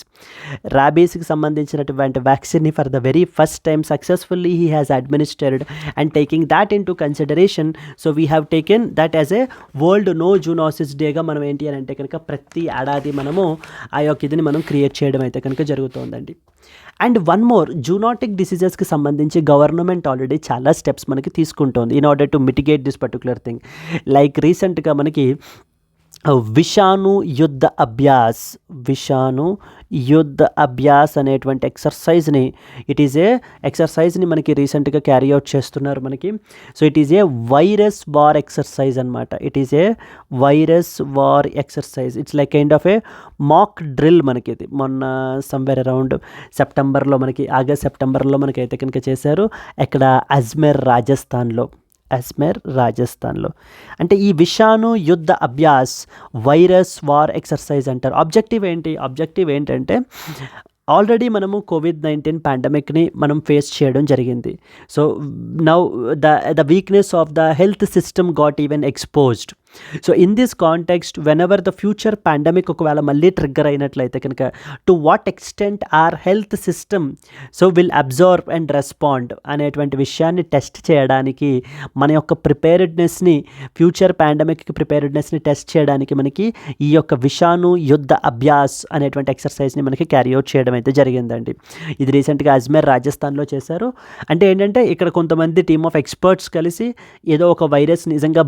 ర్యాబీస్కి సంబంధించినటువంటి వ్యాక్సిన్ని for the very first time successfully he has administrated, and taking that into consideration, so we have taken that as a world no zoonosis డేగా మనం ఏంటి అని అంటే కనుక ప్రతి ఏడాది మనము ఆ యొక్క ఇదిని మనం క్రియేట్ చేయడం అయితే కనుక జరుగుతుందండి. అండ్ వన్ మోర్, జూనోటిక్ డిసీజెస్కి సంబంధించి గవర్నమెంట్ ఆల్రెడీ చాలా స్టెప్స్ మనకి తీసుకుంటోంది in order to mitigate this particular thing. Like రీసెంట్గా మనకి విషాణు యుద్ధ అభ్యాస్ అనేటువంటి ఎక్సర్సైజ్ని, ఇట్ ఈజ్ ఏ ఎక్సర్సైజ్ని మనకి రీసెంట్గా క్యారీ అవుట్ చేస్తున్నారు మనకి. So it is a virus war exercise అనమాట. It is a virus war exercise. It's like kind of a mock drill. మనకి ఇది మొన్న సమ్వేర్ అరౌండ్ ఆగస్ట్ సెప్టెంబర్లో మనకి అయితే కనుక చేశారు, ఎక్కడ అజ్మేర్ రాజస్థాన్లో. అంటే ఈ Vishanu Yuddh Abhyas virus war exercise అంటారు. ఆబ్జెక్టివ్ ఏంటంటే ఆల్రెడీ మనము COVID-19 పాండమిక్ని మనం ఫేస్ చేయడం జరిగింది. So now the weakness of the health system got even exposed. So in this context whenever the future pandemic ఒకవేళ మళ్ళీ ట్రిగ్గర్ అయినట్లయితే కనుక to what extent our health system so will observe and respond అనేటువంటి విషయాన్ని టెస్ట్ చేయడానికి, మన యొక్క ప్రిపేర్డ్నెస్ని, ఫ్యూచర్ పాండమిక్కి ప్రిపేర్డ్నెస్ని టెస్ట్ చేయడానికి మనకి ఈ యొక్క విషాణు యుద్ధ అభ్యాస్ అనేటువంటి ఎక్సర్సైజ్ని మనకి క్యారీ అవుట్ చేయడం అయితే జరిగిందండి. ఇది రీసెంట్గా అజ్మేర్ రాజస్థాన్లో చేశారు. అంటే ఏంటంటే ఇక్కడ కొంతమంది టీమ్ ఆఫ్ ఎక్స్పర్ట్స్ కలిసి ఏదో ఒక వైరస్ నిజంగా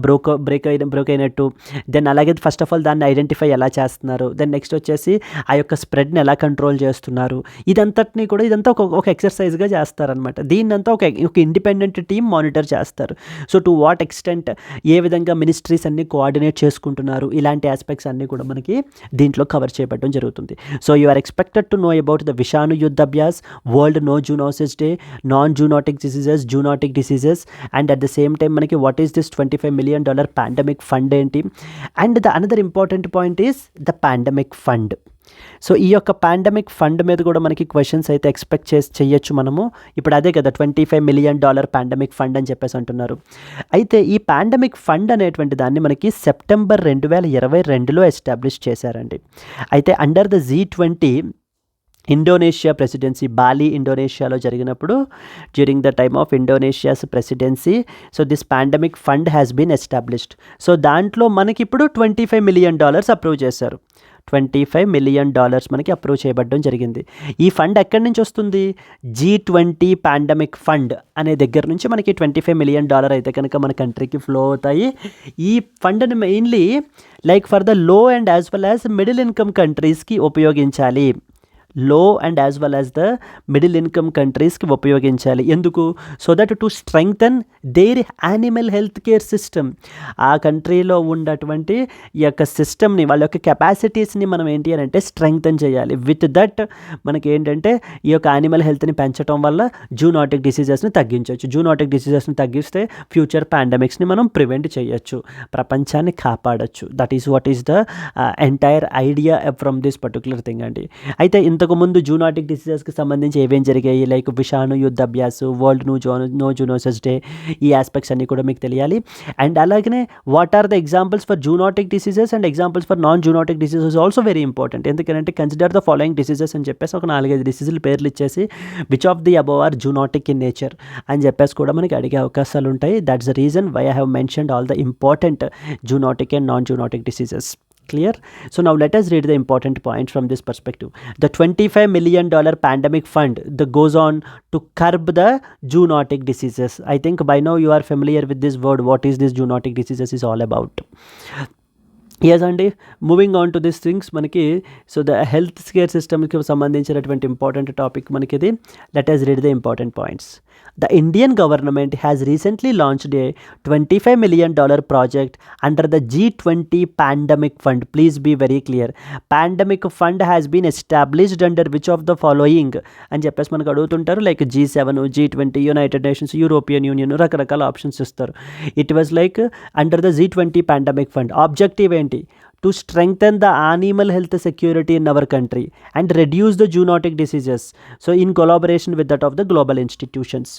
బ్రేక్ అయిన అయినట్టు, దెన్ అలాగే ఫస్ట్ ఆఫ్ ఆల్ దాన్ని ఐడెంటిఫై ఎలా చేస్తున్నారు, దెన్ నెక్స్ట్ వచ్చేసి ఆ యొక్క స్ప్రెడ్ని ఎలా కంట్రోల్ చేస్తున్నారు, ఇదంతా ఒక ఎక్సర్సైజ్గా చేస్తారనమాట. దీన్నంతా ఒక ఇండిపెండెంట్ టీం మానిటర్ చేస్తారు. సో టు వాట్ ఎక్స్టెంట్ ఏ విధంగా మినిస్ట్రీస్ అన్ని కోఆర్డినేట్ చేసుకుంటున్నారు, ఇలాంటి ఆస్పెక్ట్స్ అన్నీ కూడా మనకి దీంట్లో కవర్ చేయబడడం జరుగుతుంది. So you are expected to know about the Vishanu Yuddh Abhyas, world no zoonosis day, non zoonotic diseases, zoonotic diseases, and at the same time మనకి what is this $25 million pandemic fund ఏంటి, and the another important point is the pandemic fund. So ఈ యొక్క పాండమిక్ ఫండ్ మీద కూడా మనకి క్వశ్చన్స్ అయితే ఎక్స్పెక్ట్ చేయొచ్చు మనము. ఇప్పుడు అదే కదా $25 million పాండమిక్ ఫండ్ అని చెప్పేసి అంటున్నారు. అయితే ఈ పాండమిక్ ఫండ్ అనేటువంటి దాన్ని మనకి సెప్టెంబర్ 2022లో ఎస్టాబ్లిష్ చేశారండి. అయితే under the G20 Indonesia presidency, Bali ఇండోనేషియాలో జరిగినప్పుడు during the time of Indonesia's presidency, so this pandemic fund has been established. So దాంట్లో మనకి ఇప్పుడు $25 million అప్రూవ్ చేశారు. $25 million మనకి అప్రూవ్ చేయబడడం జరిగింది. ఈ ఫండ్ ఎక్కడి నుంచి వస్తుంది? G20 పాండమిక్ ఫండ్ అనే దగ్గర నుంచి మనకి $25 million అయితే కనుక మన కంట్రీకి ఫ్లో అవుతాయి. ఈ ఫండ్ని mainly like for the low and as well as middle income కంట్రీస్కి ఉపయోగించాలి. Low and as well as the middle income కంట్రీస్కి ఉపయోగించాలి. ఎందుకు? So that to strengthen their animal health care system. ఆ కంట్రీలో ఉన్నటువంటి ఈ యొక్క సిస్టమ్ని, వాళ్ళ యొక్క కెపాసిటీస్ని మనం ఏంటి అని అంటే స్ట్రెంగ్థన్ చేయాలి. విత్ దట్ మనకి ఏంటంటే ఈ యొక్క యానిమల్ హెల్త్ని పెంచడం వల్ల జూనోటిక్ డిసీజెస్ని తగ్గించవచ్చు. జూనోటిక్ డిసీజెస్ని తగ్గిస్తే ఫ్యూచర్ పాండమిక్స్ని మనం ప్రివెంట్ చేయొచ్చు, ప్రపంచాన్ని కాపాడచ్చు. That is what is the entire idea from this particular thing అండి. అయితే ఇంతకుముందు జూనోటిక్ డిసీజెస్కి సంబంధించి ఏమేం జరిగాయి, like Vishanu Yuddh Abhyas, world no zoonosis day, ఈ ఆస్పెక్ట్స్ అన్నీ కూడా మీకు తెలియాలి. అండ్ అలాగనే what are the examples for zoonotic diseases and examples for non zoonotic diseases also very important. ఎందుకంటే కన్సిడర్ ద ఫాలోయింగ్ డిసీజెస్ అని చెప్పేసి ఒక 4-5 డిసీజులు పేర్లు ఇచ్చేసి which of the above are zoonotic in nature అని చెప్పేసి కూడా మనకి అడిగే అవకాశాలు ఉంటాయి. That's the reason why I have mentioned all the important zoonotic and non zoonotic diseases. Clear? So now let us read the important points from this perspective. The $25 million pandemic fund that goes on to curb the zoonotic diseases. I think by now you are familiar with this word. What is this zoonotic diseases is all about. Yes అండి, moving on to this things మనకి. సో ద హెల్త్ కేర్ సిస్టమ్కి సంబంధించినటువంటి ఇంపార్టెంట్ టాపిక్ మనకి ఇది. Let us read the important points. The Indian government has recently launched a $25 million project under the G20 Pandemic Fund. Please be very clear. Pandemic Fund has been established under which of the following అని చెప్పేసి మనకు అడుగుతుంటారు. Like G7, G20, United nations, European union, రకరకాల ఆప్షన్స్ ఇస్తారు. It was like under the G20 Pandemic Fund. Objective ఏంటి? To strengthen the animal health security in our country and reduce the zoonotic diseases. So in collaboration with that of the global institutions.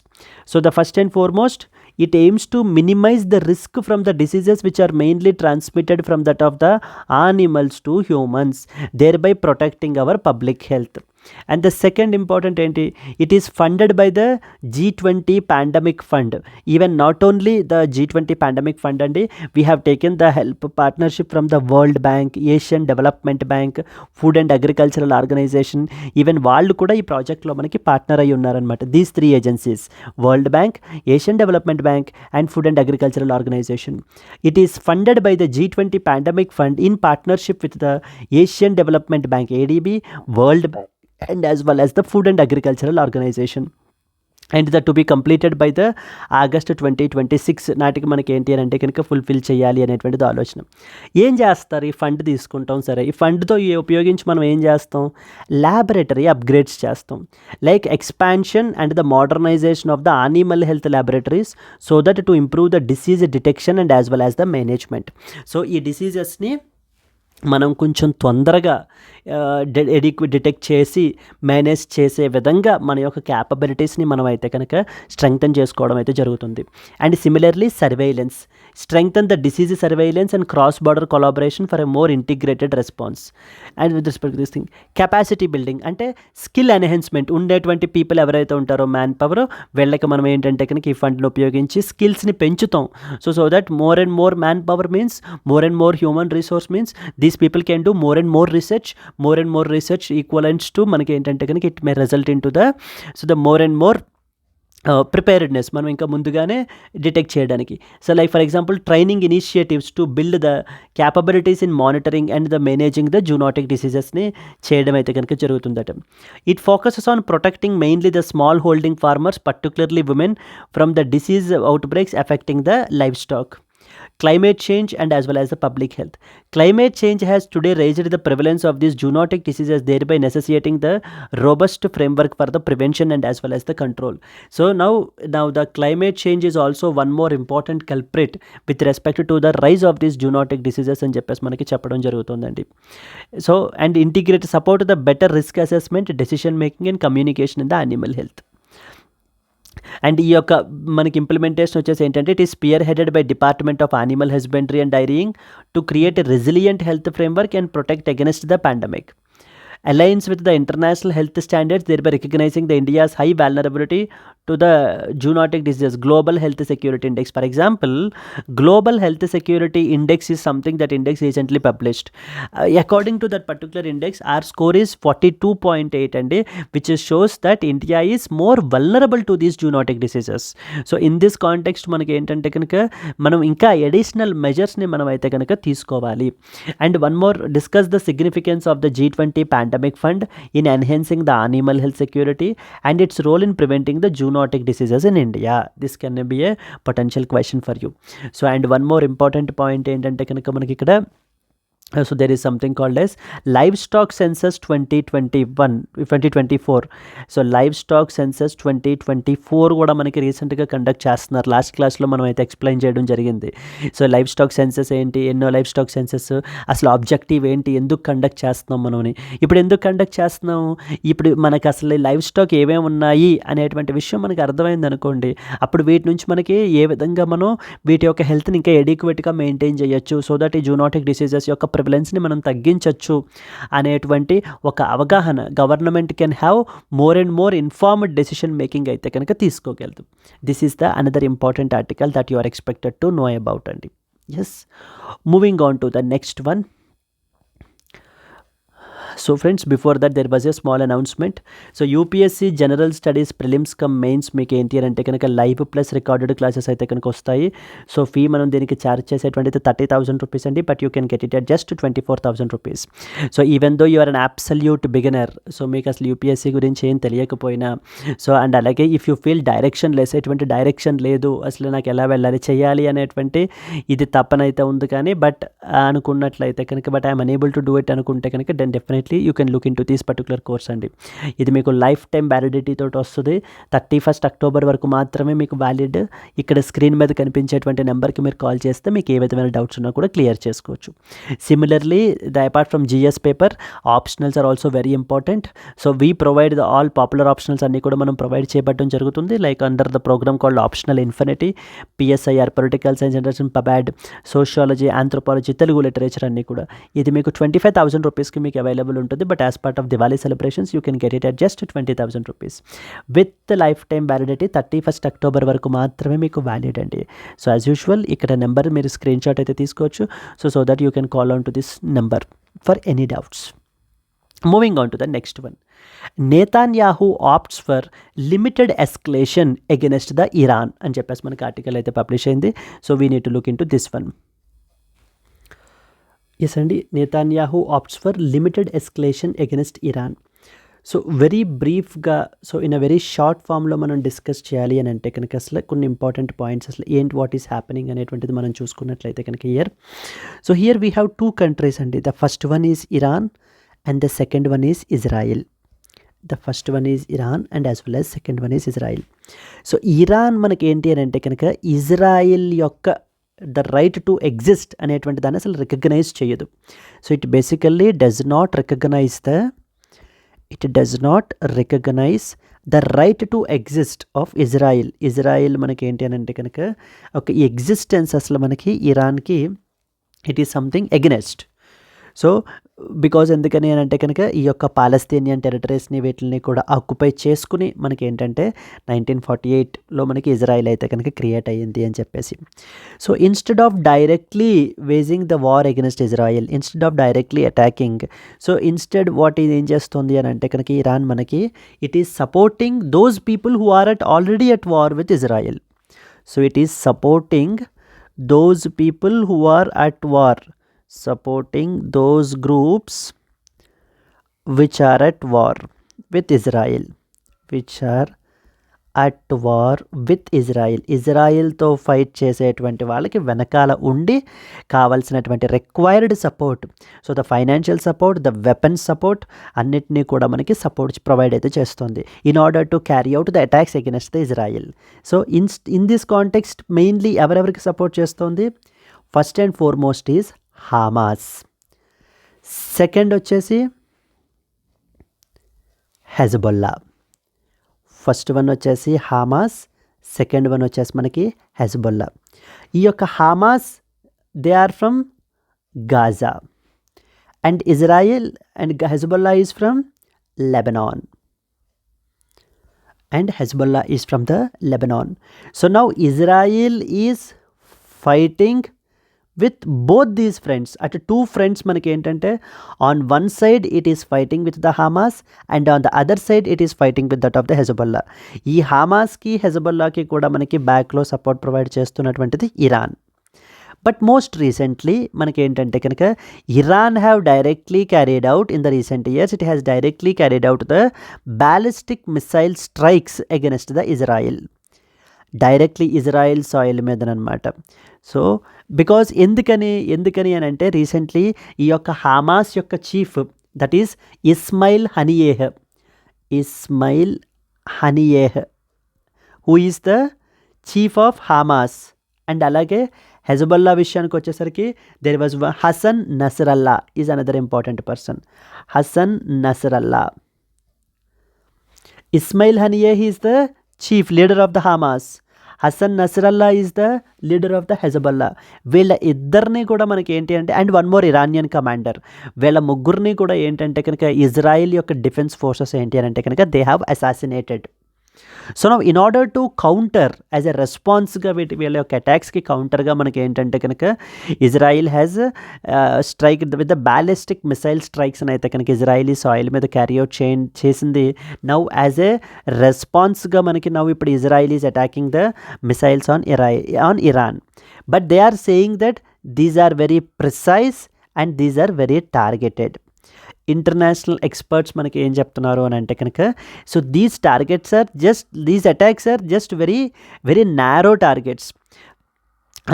So the first and foremost, it aims to minimize the risk from the diseases which are mainly transmitted from that of the animals to humans, thereby protecting our public health. And the second important entity, it is funded by the G20 Pandemic Fund. Even not only the G20 Pandemic Fund and we have taken the help partnership from the World Bank, Asian Development Bank, Food and Agricultural Organization. Even వాళ్ళు కూడా ఈ ప్రాజెక్ట్లో మనకి పార్ట్నర్ అయి ఉన్నారనమాట. These 3 agencies, World Bank, Asian Development Bank and Food and Agricultural Organization. It is funded by the G20 Pandemic Fund in partnership with the Asian Development Bank, ADB, World Bank, and as well as the Food and Agricultural Organization. And that to be completed by the August 2026 నాటికి మనకి ఏంటి అని అంటే కనుక ఫుల్ఫిల్ చేయాలి అనేటువంటిది ఆలోచన. ఏం చేస్తారు? ఈ ఫండ్ తీసుకుంటాం, సరే ఈ ఫండ్తో ఉపయోగించి మనం ఏం చేస్తాం? ల్యాబొరేటరీ అప్గ్రేడ్స్ చేస్తాం. Like expansion and the modernisation of the animal health laboratories so that to improve the disease detection and as well as the management. So ఈ డిసీజెస్ని మనం కొంచెం తొందరగా డిటెక్ట్ చేసి మేనేజ్ చేసే విధంగా మన యొక్క క్యాపబిలిటీస్ని మనం అయితే కనుక స్ట్రెంగ్తన్ చేసుకోవడం అయితే జరుగుతుంది. And similarly surveillance, strengthen the disease surveillance and cross border collaboration for a more integrated response. And with respect this thing, capacity building అంటే స్కిల్ ఎన్హాన్స్మెంట్. ఉండేటువంటి పీపుల్ ఎవరైతే ఉంటారో మ్యాన్ పవర్, వీళ్ళకి మనం ఏంటంటే కనుక ఈ ఫండ్ని ఉపయోగించి స్కిల్స్ని పెంచుతాం. So that more and more man power means more and more human resource means these people can do more and more research equivalents to మనకి ఏంటంటే కనుక it may result into the so the more and more preparedness మనం ఇంకా ముందుగానే డిటెక్ట్ చేయడానికి. So like for example training initiatives to build the capabilities in monitoring and the managing the zoonotic డిసీజెస్ని చేయడం అయితే కనుక జరుగుతుందట. It focuses on protecting mainly the small holding farmers, particularly women, from the disease outbreaks affecting the livestock. Climate change and as well as the public health. Climate change has today raised the prevalence of these zoonotic diseases, thereby necessitating the robust framework for the prevention and as well as the control. So now the climate change is also one more important culprit with respect to the rise of these zoonotic diseases అని చెప్పేసి మనకి చెప్పడం జరుగుతుందండి. So and integrate support the better risk assessment, decision making and communication in the animal health. And ఈ యొక్క మనకి ఇంప్లిమెంటేషన్ వచ్చేసి ఏంటంటే it is spearheaded by department of animal husbandry and dairying to create a resilient health framework and protect against the pandemic. Aligns with the international health standards, thereby recognizing the India's high vulnerability to the zoonotic diseases. Global Health Security Index, for example, Global Health Security Index is something that index recently published. According to that particular index, our score is 42.8 and which shows that India is more vulnerable to these zoonotic diseases. So in this context మనకి ఏంటంటే కనుక మనం ఇంకా అడిషనల్ మెజర్స్ని మనం అయితే కనుక తీసుకోవాలి. And one more, discuss the significance of the G20 Pandemic Fund in enhancing the animal health security and its role in preventing the zoonotic diseases in India. This can be a potential question for you. So and one more important point ఏంటంటే కనుక మనకి ఇక్కడ so there is something called as livestock census 2024. So livestock census 2024 కూడా మనకి రీసెంట్గా కండక్ట్ చేస్తున్నారు. లాస్ట్ క్లాస్లో మనం అయితే ఎక్స్ప్లెయిన్ చేయడం జరిగింది. సో livestock census ఏంటి, ఎన్నో livestock census, అసలు ఆబ్జెక్టివ్ ఏంటి, ఎందుకు కండక్ట్ చేస్తున్నాం మనని, ఇప్పుడు ఎందుకు కండక్ట్ చేస్తున్నాం, ఇప్పుడు మనకి అసలు లైవ్ స్టాక్ ఏమేమి ఉన్నాయి అనేటువంటి విషయం మనకి అర్థమైంది అనుకోండి, అప్పుడు వీటి నుంచి మనకి ఏ విధంగా మనం వీటి యొక్క హెల్త్ని ఇంకా ఎడిక్వేట్గా మెయింటైన్ చేయొచ్చు, సో దట్ ఈ జూనోటిక్ డిసీజెస్ యొక్క ప్రివలెన్స్ని మనం తగ్గించవచ్చు అనేటువంటి ఒక అవగాహన government can have more and more informed decision making అయితే కనుక తీసుకోగలదు. This is the another important article that you are expected to know about అండి. Yes, moving on to the next one. So friends, before that there was a small announcement. So UPSC General Studies Prelims come mains మీకు ఏంటి అని అంటే కనుక లైవ్ ప్లస్ రికార్డెడ్ క్లాసెస్ అయితే కనుక వస్తాయి. సో ఫీ మనం దీనికి ఛార్జ్ చేసేటువంటిది 30,000 రూపీస్ అండి, but you can get it at just 24,000 rupees. So even though you are an absolute beginner, so మీకు అసలు యూపీఎస్సీ గురించి ఏం తెలియకపోయినా, సో అండ్ అలాగే if you feel directionless, ఎటువంటి డైరెక్షన్ లేదు, అసలు నాకు ఎలా వెళ్ళాలి చేయాలి అనేటువంటి ఇది తప్పనైతే ఉంది కానీ బట్ అనుకున్నట్లయితే కనుక but I'm unable to do it అనుకుంటే కనుక then definitely you can look in to this particular course అండి. ఇది మీకు లైఫ్ టైం వ్యాలిడిటీ తోటి వస్తుంది. 31st అక్టోబర్ వరకు మాత్రమే మీకు వ్యాలిడ్. ఇక్కడ స్క్రీన్ మీద కనిపించేటువంటి నెంబర్కి మీరు కాల్ చేస్తే మీకు ఏ విధమైన డౌట్స్ ఉన్నా కూడా క్లియర్ చేసుకోవచ్చు. Similarly apart from GS paper, optionals are also very important. So we provide the all popular optionals అన్నీ కూడా మనం ప్రొవైడ్ చేయబడడం జరుగుతుంది. Like under the programme called optional infinity, PSIR, political science and PubAd, sociology, anthropology, Telugu literature అన్నీ కూడా. ఇది మీకు 25,000 రూపీస్కి మీకు అవైలబుల్ ఉంటుంది. But as part of Diwali celebrations you can get it at just 20,000 rupees with life time validity. 31st October వరకు మాత్రమే మీకు వ్యాలిడ్ అండి. సో యాజ్ యూజువల్ ఇక్కడ నెంబర్ మీరు స్క్రీన్ షాట్ అయితే తీసుకోవచ్చు. So that you can call on to this number for any doubts. Moving on to the next one. Netanyahu opts for limited escalation against the Iran అని చెప్పేసి మనకి ఆర్టికల్ అయితే పబ్లిష్ అయింది. So we need to look in to this one. Yes అండి, Netanyahu opts for limited escalation against Iran. So very బ్రీఫ్గా, so in a very short ఫామ్లో మనం డిస్కస్ చేయాలి అని అంటే కనుక అసలు కొన్ని ఇంపార్టెంట్ పాయింట్స్ అసలు ఏంటి, వాట్ ఈస్ హ్యాపెనింగ్ అనేటువంటిది మనం చూసుకున్నట్లయితే కనుక so here we have 2 countries అండి. The first one is Iran and the second one is Israel. The first one is Iran and as well as second one is Israel. So Iran మనకి ఏంటి అని అంటే కనుక ఇజ్రాయిల్ యొక్క ద రైట్ టు ఎగ్జిస్ట్ అనేటువంటి దాన్ని అసలు రికగ్నైజ్ చేయదు. So it basically does not recognise the right to exist of Israel. Israel మనకి ఏంటి అని అంటే కనుక ఒక ఎగ్జిస్టెన్స్ అసలు మనకి ఇరాన్కి it is something against. So because ఎందుకని అని అంటే కనుక ఈ యొక్క పాలస్తీనియన్ టెరిటరీస్ని వీటిని కూడా ఆక్యుపై చేసుకుని మనకి ఏంటంటే 1948లో మనకి ఇజ్రాయిల్ అయితే కనుక క్రియేట్ అయ్యింది అని చెప్పేసి. So instead of directly waging the war against Israel, instead of directly attacking, so instead what ఇది ఏం చేస్తుంది అని అంటే కనుక ఇరాన్ మనకి it is supporting those people who are already at war with Israel. So it is supporting those people who are at war, supporting those groups which are at war with Israel, which are at war with Israel. ఇజ్రాయిల్తో ఫైట్ చేసేటువంటి వాళ్ళకి వెనకాల ఉండి కావాల్సినటువంటి required support, so the financial support, the weapons support అన్నిటినీ కూడా మనకి సపోర్ట్ ప్రొవైడ్ అయితే చేస్తుంది in order to carry out the attacks against the Israel. So in this context mainly ఎవరెవరికి సపోర్ట్ చేస్తుంది? First and foremost is Hamas, second వచ్చేసి హెజ్బొల్లా. ఫస్ట్ వన్ వచ్చేసి హమాస్, సెకండ్ వన్ వచ్చేసి మనకి హెజ్బొల్లా. ఈ యొక్క Hamas they are from Gaza and Israel and Hezbollah is from Lebanon. And Hezbollah is from the Lebanon. So now Israel is fighting with both these fronts. At two fronts మనకి ఏంటంటే on one side it is fighting with the Hamas and on the other side it is fighting with that of the Hezbollah. ఈ హమాస్కి హెజ్బొల్లాకి కూడా మనకి బ్యాక్లో సపోర్ట్ ప్రొవైడ్ చేస్తున్నటువంటిది ఇరాన్. బట్ మోస్ట్ రీసెంట్లీ మనకి ఏంటంటే కనుక Iran have directly carried out in the recent years, it has directly carried out the ballistic missile strikes against the Israel, directly Israel soil మీదనమాట. సో బికాజ్ ఎందుకని అని అంటే రీసెంట్లీ ఈ యొక్క హమాస్ యొక్క chief that is Ismail Haniyeh who is the chief of Hamas. And అలాగే హెజ్బొల్లా విషయానికి వచ్చేసరికి there was Hassan Nasrallah is another important person. Hassan Nasrallah, Ismail Haniyeh is the chief leader of the Hamas, Hassan Nasrallah is the leader of the Hezbollah. వీళ్ళ ఇద్దరిని కూడా మనకి ఏంటి అంటే and one more Iranian commander, వీళ్ళ ముగ్గురిని కూడా ఏంటంటే కనుక ఇజ్రాయిల్ యొక్క డిఫెన్స్ ఫోర్సెస్ ఏంటి అని అంటే కనుక they have assassinated. So now in order to counter as a రెస్పాన్స్గా వీళ్ళ యొక్క అటాక్స్కి కౌంటర్గా మనకి ఏంటంటే కనుక Israel has strike with the ballistic missile strikes అని అయితే కనుక ఇజ్రాయిలీ సాయిల్ మీద క్యారీ అవుట్ చేసింది. నౌ యాజ్ ఏ రెస్పాన్స్గా మనకి నౌ ఇప్పుడు Israel is attacking the missiles on Iran. But they are saying that these are very precise and these are very targeted. International experts మనకి ఏం చెప్తున్నారు అని అంటే కనుక so these attacks are just very very narrow targets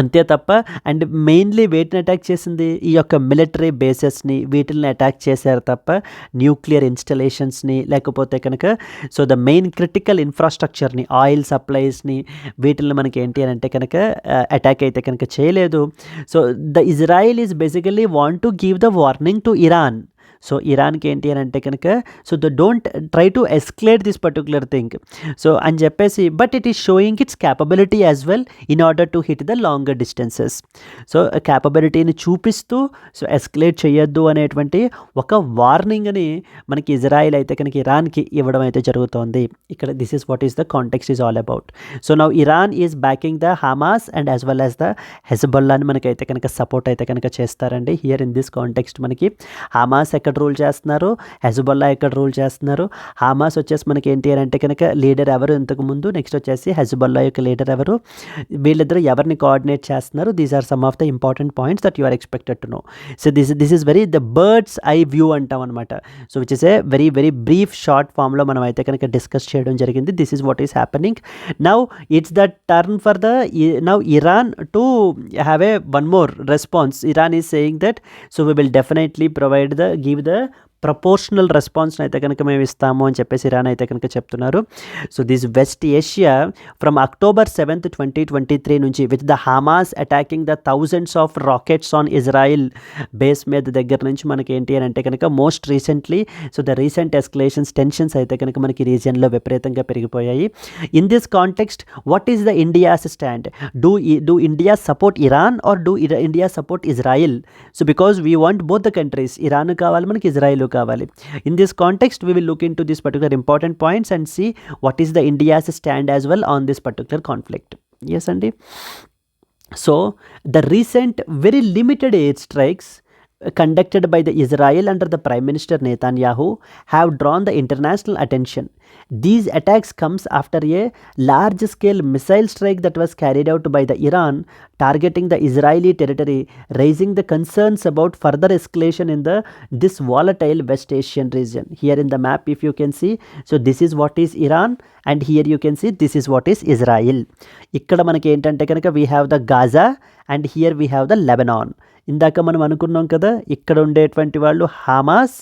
అంతే తప్ప. అండ్ మెయిన్లీ వేటిని అటాక్ చేసింది? ఈ యొక్క మిలిటరీ బేసెస్ని వీటిని అటాక్ చేశారు తప్ప న్యూక్లియర్ ఇన్స్టలేషన్స్ని లేకపోతే కనుక సో ద మెయిన్ క్రిటికల్ ఇన్ఫ్రాస్ట్రక్చర్ని ఆయిల్ సప్లైస్ని వీటిని మనకి ఏంటి అని అంటే కనుక అటాక్ అయితే కనుక చేయలేదు. So the Israel is basically want to give the warning to Iran. సో ఇరాన్కి ఏంటి అని అంటే కనుక so the don't try to escalate this particular thing so అని చెప్పేసి but it is showing its capability as well in order to hit the longer distances. So క్యాపబిలిటీని చూపిస్తూ సో ఎస్కలేట్ చేయొద్దు అనేటువంటి ఒక వార్నింగ్ అని మనకి ఇజ్రాయిల్ అయితే కనుక ఇరాన్కి ఇవ్వడం అయితే జరుగుతోంది. ఇక్కడ this is what is the context is all about. So now Iran is backing the Hamas and as well as the హెజ్బొల్లాని మనకైతే కనుక సపోర్ట్ అయితే కనుక చేస్తారండి. హియర్ ఇన్ దిస్ కాంటెక్స్ట్ మనకి హమాస్ ఎక్కడ రూల్ చేస్తున్నారు, హెజ్బొల్లా ఎక్కడ రూల్ చేస్తున్నారు. హమాస్ వచ్చేసి మనకి ఏంటి అని అంటే కనుక లీడర్ ఎవరు ఇంతకు ముందు, నెక్స్ట్ వచ్చేసి హెజ్బొల్లా యొక్క లీడర్ ఎవరు, వీళ్ళిద్దరూ ఎవరిని కోఆర్డినేట్ చేస్తున్నారు. These are some of the important points that you are expected to know. So this is very the bird's eye view అంటాం అనమాట. So which is a very very brief short ఫామ్లో మనం అయితే కనుక డిస్కస్ చేయడం జరిగింది. This is what is happening now. It's the turn for the now Iran to have a one more response. Iran is saying that so we will definitely give the proportional రెస్పాన్స్ని అయితే కనుక మేము ఇస్తాము అని చెప్పేసి ఇరాన్ అయితే కనుక చెప్తున్నారు. So this west Asia from October 7th 2023 నుంచి with the Hamas attacking the thousands of rockets on Israel base మీద దగ్గర నుంచి మనకి ఏంటి అని అంటే కనుక most recently so the recent escalations tensions అయితే కనుక మనకి రీజియన్లో విపరీతంగా పెరిగిపోయాయి. In this context what is the India's stand? Do India support Iran or do India support Israel? So because we want both the countries, Iran కావాలి మనకి, ఇజ్రాయిల్ కావాలి. In this context we will look in to this particular important points and see what is the India's stand as well on this particular conflict. Yes అండి. So the recent very limited air strikes conducted by the Israel under the Prime Minister Netanyahu have drawn the international attention. These attacks comes after a large-scale missile strike that was carried out by the Iran targeting the Israeli territory, raising the concerns about further escalation in this volatile West Asian region. Here in the map, if you can see, so this is what is Iran, and here you can see this is what is Israel. ఇక్కడ మనకి ఏంటంటే కనుక we have the Gaza and here we have the Lebanon. ఇందాక మనం అనుకున్నాం కదా, ఇక్కడ ఉండేటువంటి వాళ్ళు హమాస్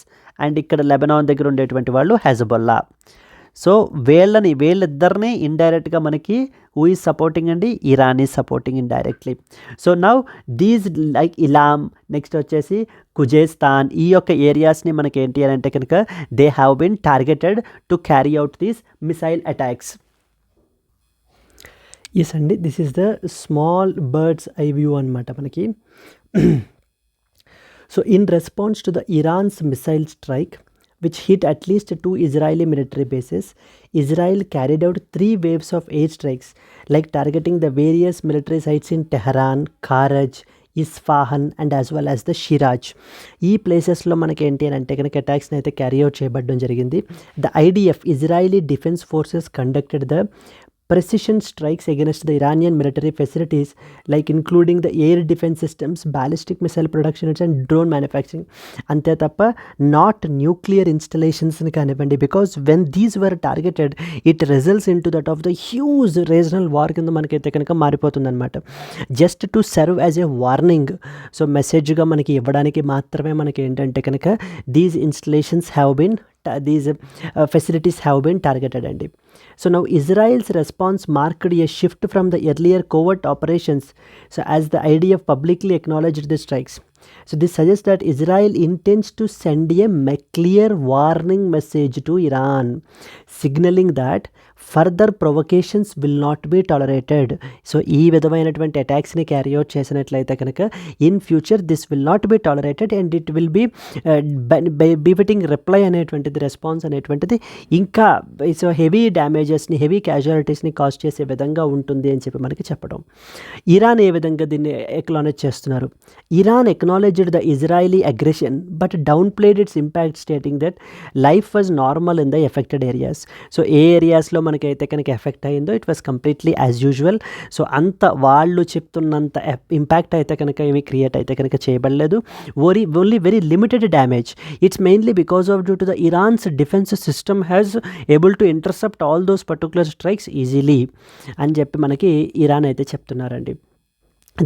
అండ్ ఇక్కడ లెబనాన్ దగ్గర ఉండేటువంటి వాళ్ళు హెజ్బొల్లా. సో వీళ్ళిద్దరిని ఇండైరెక్ట్గా మనకి హూ ఈజ్ సపోర్టింగ్ అండి? Iran is supporting indirectly. So now these like Ilam, next వచ్చేసి కుజేస్తాన్, ఈ యొక్క ఏరియాస్ని మనకి ఏంటి అని అంటే కనుక they have been targeted to carry out these missile attacks. Yes అండి, this is the small bird's eye view అనమాట మనకి. So in response to the Iran's missile strike which hit at least 2 Israeli military bases, Israel carried out 3 waves of air strikes like targeting the various military sites in Tehran, Karaj, ఇస్ఫాహన్ and as well as the Shiraz. ఈ ప్లేసెస్లో మనకి ఏంటి అని అంటే కనుక అటాక్స్ని అయితే క్యారీ అవుట్ చేయబడడం జరిగింది. The IDF Israeli defence forces conducted the precision strikes against the Iranian military facilities like including the air defense systems, ballistic missile production and drone manufacturing. Ante tappa not nuclear installations ni kanivandi, because when these were targeted it results into that of the huge regional war kinda manakaithe kanaka maaripotundi anamata. Just to serve as a warning, so message ga manaki ivvadaniki maatrame manaki entante kanaka these installations have been these facilities have been targeted andi. So now Israel's response marked a shift from the earlier covert operations, so as the IDF publicly acknowledged the strikes. So this suggests that Israel intends to send a clear warning message to Iran, signaling that further provocations will not be tolerated. So ee vidhamainatvanti attacks ni carry out chesinatlaithe kanaka in future this will not be tolerated and it will be befitting reply అనేటువంటిది రెస్పాన్స్ అనేటువంటిది ఇంకా సో హెవీ డ్యామేజెస్ని, హెవీ క్యాజువాలిటీస్ని కాజ్ చేసే విధంగా ఉంటుంది అని చెప్పి మనకి చెప్పడం. ఇరాన్ ఏ విధంగా దీన్ని ఎక్నాలెడ్జ్ చేస్తున్నారు? Iran acknowledged the Israeli aggression but downplayed its impact, stating that life was normal in the affected areas. So ఏ ఏరియాస్లో మనకైతే కనుక ఎఫెక్ట్ అయిందో it was completely as usual. So అంత వాళ్ళు చెప్తున్నంత ఇంపాక్ట్ అయితే కనుక ఏమి క్రియేట్ అయితే కనుక చేయబడలేదు. Only very limited damage. It's mainly because of due to the Iran's defence system has able to intercept all those particular strikes easily అని చెప్పి మనకి ఇరాన్ అయితే చెప్తున్నారండి.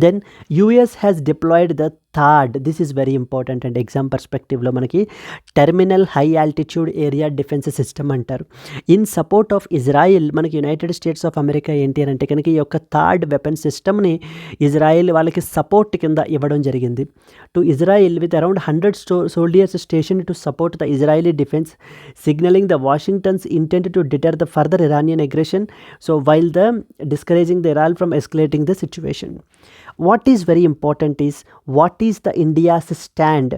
Then US has deployed the third, this is very important and exam perspective lo manaki terminal high altitude area defense system antaru. In support of Israel manaki United States of America enti ante kanaki ఈ యొక్క థర్డ్ వెపన్ సిస్టమ్ని ఇజ్రాయెల్ వాళ్ళకి సపోర్ట్ కింద ఇవ్వడం జరిగింది. To Israel with around 100 soldiers stationed to support the Israeli defense, signaling the Washington's intent to deter the further Iranian aggression, so while discouraging the Iran from escalating the situation. What is very important is what is the India's stand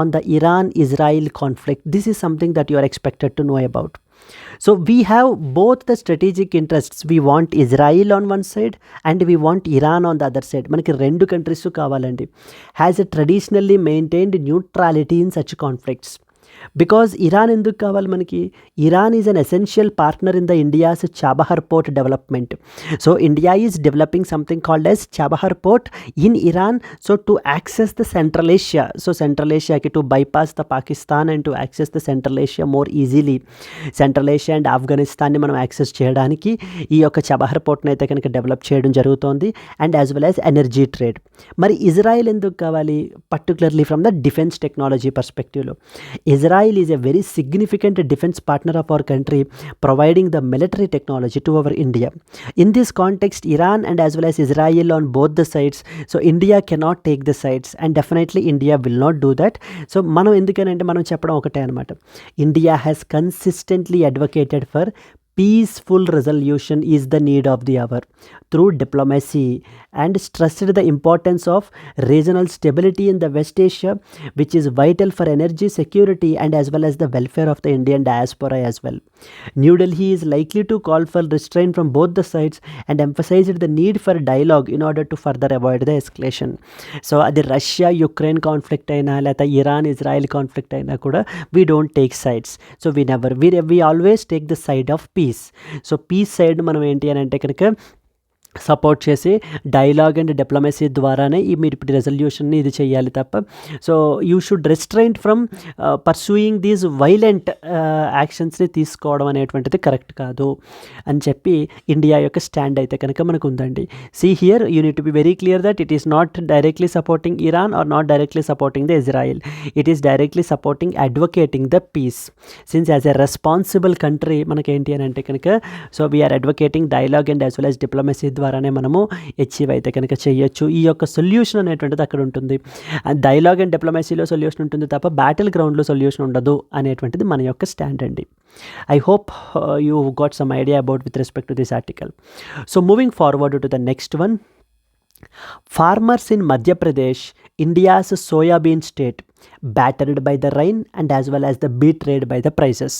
on the Iran-Israel conflict. This is something that you are expected to know about. So we have both the strategic interests. We want Israel on one side and we want Iran on the other side. Manaki rendu countries kavalandi has a traditionally maintained neutrality in such conflicts. Because Iran ఎందుకు కావాలి మనకి? Iran is an essential partner in the India's Chabahar port development. So India is developing something called as Chabahar port in Iran, so to access the central Asia. So central ఏషియాకి to bypass the Pakistan and to access the central Asia more easily. Central Asia and ఆఫ్ఘనిస్తాన్ని మనం యాక్సెస్ చేయడానికి ఈ యొక్క చాబహార్ పోర్ట్ని అయితే కనుక డెవలప్ చేయడం జరుగుతోంది, and as well as energy trade. మరి ఇజ్రాయెల్ ఎందుకు కావాలి? Particularly from the defence technology పర్స్పెక్టివ్లో. Israel Israel is a very significant defense partner of our country, providing the military technology to our India. In this context, Iran and as well as Israel on both the sides, so India cannot take the sides, and definitely India will not do that. So మనం ఎందుకనంటే మనం చెప్పడం ఒకటే అనమాట, India has consistently advocated for peaceful resolution is the need of the hour through diplomacy, and stressed the importance of regional stability in the West Asia, which is vital for energy security and as well as the welfare of the Indian diaspora as well. New Delhi is likely to call for restraint from both the sides and emphasized the need for dialogue in order to further avoid the escalation. So అది రష్యా యుక్రెయిన్ కాన్ఫ్లిక్ట్ అయినా లేకపోతే ఇరాన్ ఇజ్రాయెల్ కాన్ఫ్లిక్ట్ అయినా కూడా we don't take sides. So we always take the side of peace. So peace side మనం ఏంటి అని అంటే కనుక సపోర్ట్ చేసి డైలాగ్ అండ్ డిప్లొమసీ ద్వారానే మీరు ఇప్పుడు రెజల్యూషన్ని ఇది చేయాలి తప్ప, so you should restraint from pursuing these violent యాక్షన్స్ని తీసుకోవడం అనేటువంటిది కరెక్ట్ కాదు అని చెప్పి ఇండియా యొక్క స్టాండ్ అయితే కనుక మనకు ఉందండి. See here you need to be very clear that it is not directly supporting Iran or not directly supporting the Israel, it is directly supporting advocating the peace. Since as a responsible country మనకేంటి అని అంటే కనుక so we are advocating dialogue and as well as diplomacy ద్వారానే మనము అచీవ్ అయితే కనుక చేయొచ్చు. ఈ యొక్క సొల్యూషన్ అనేటువంటిది అక్కడ ఉంటుంది. డైలాగ్ అండ్ డిప్లొమసీలో సొల్యూషన్ ఉంటుంది తప్ప బ్యాటిల్ గ్రౌండ్లో సొల్యూషన్ ఉండదు అనేటువంటిది మన యొక్క స్టాండ్ అండి. I hope you got some idea about with respect to this article. So moving forward to the next one. Farmers in Madhya Pradesh, India's soybean state, battered by the rain and as well as the betrayed by the prices.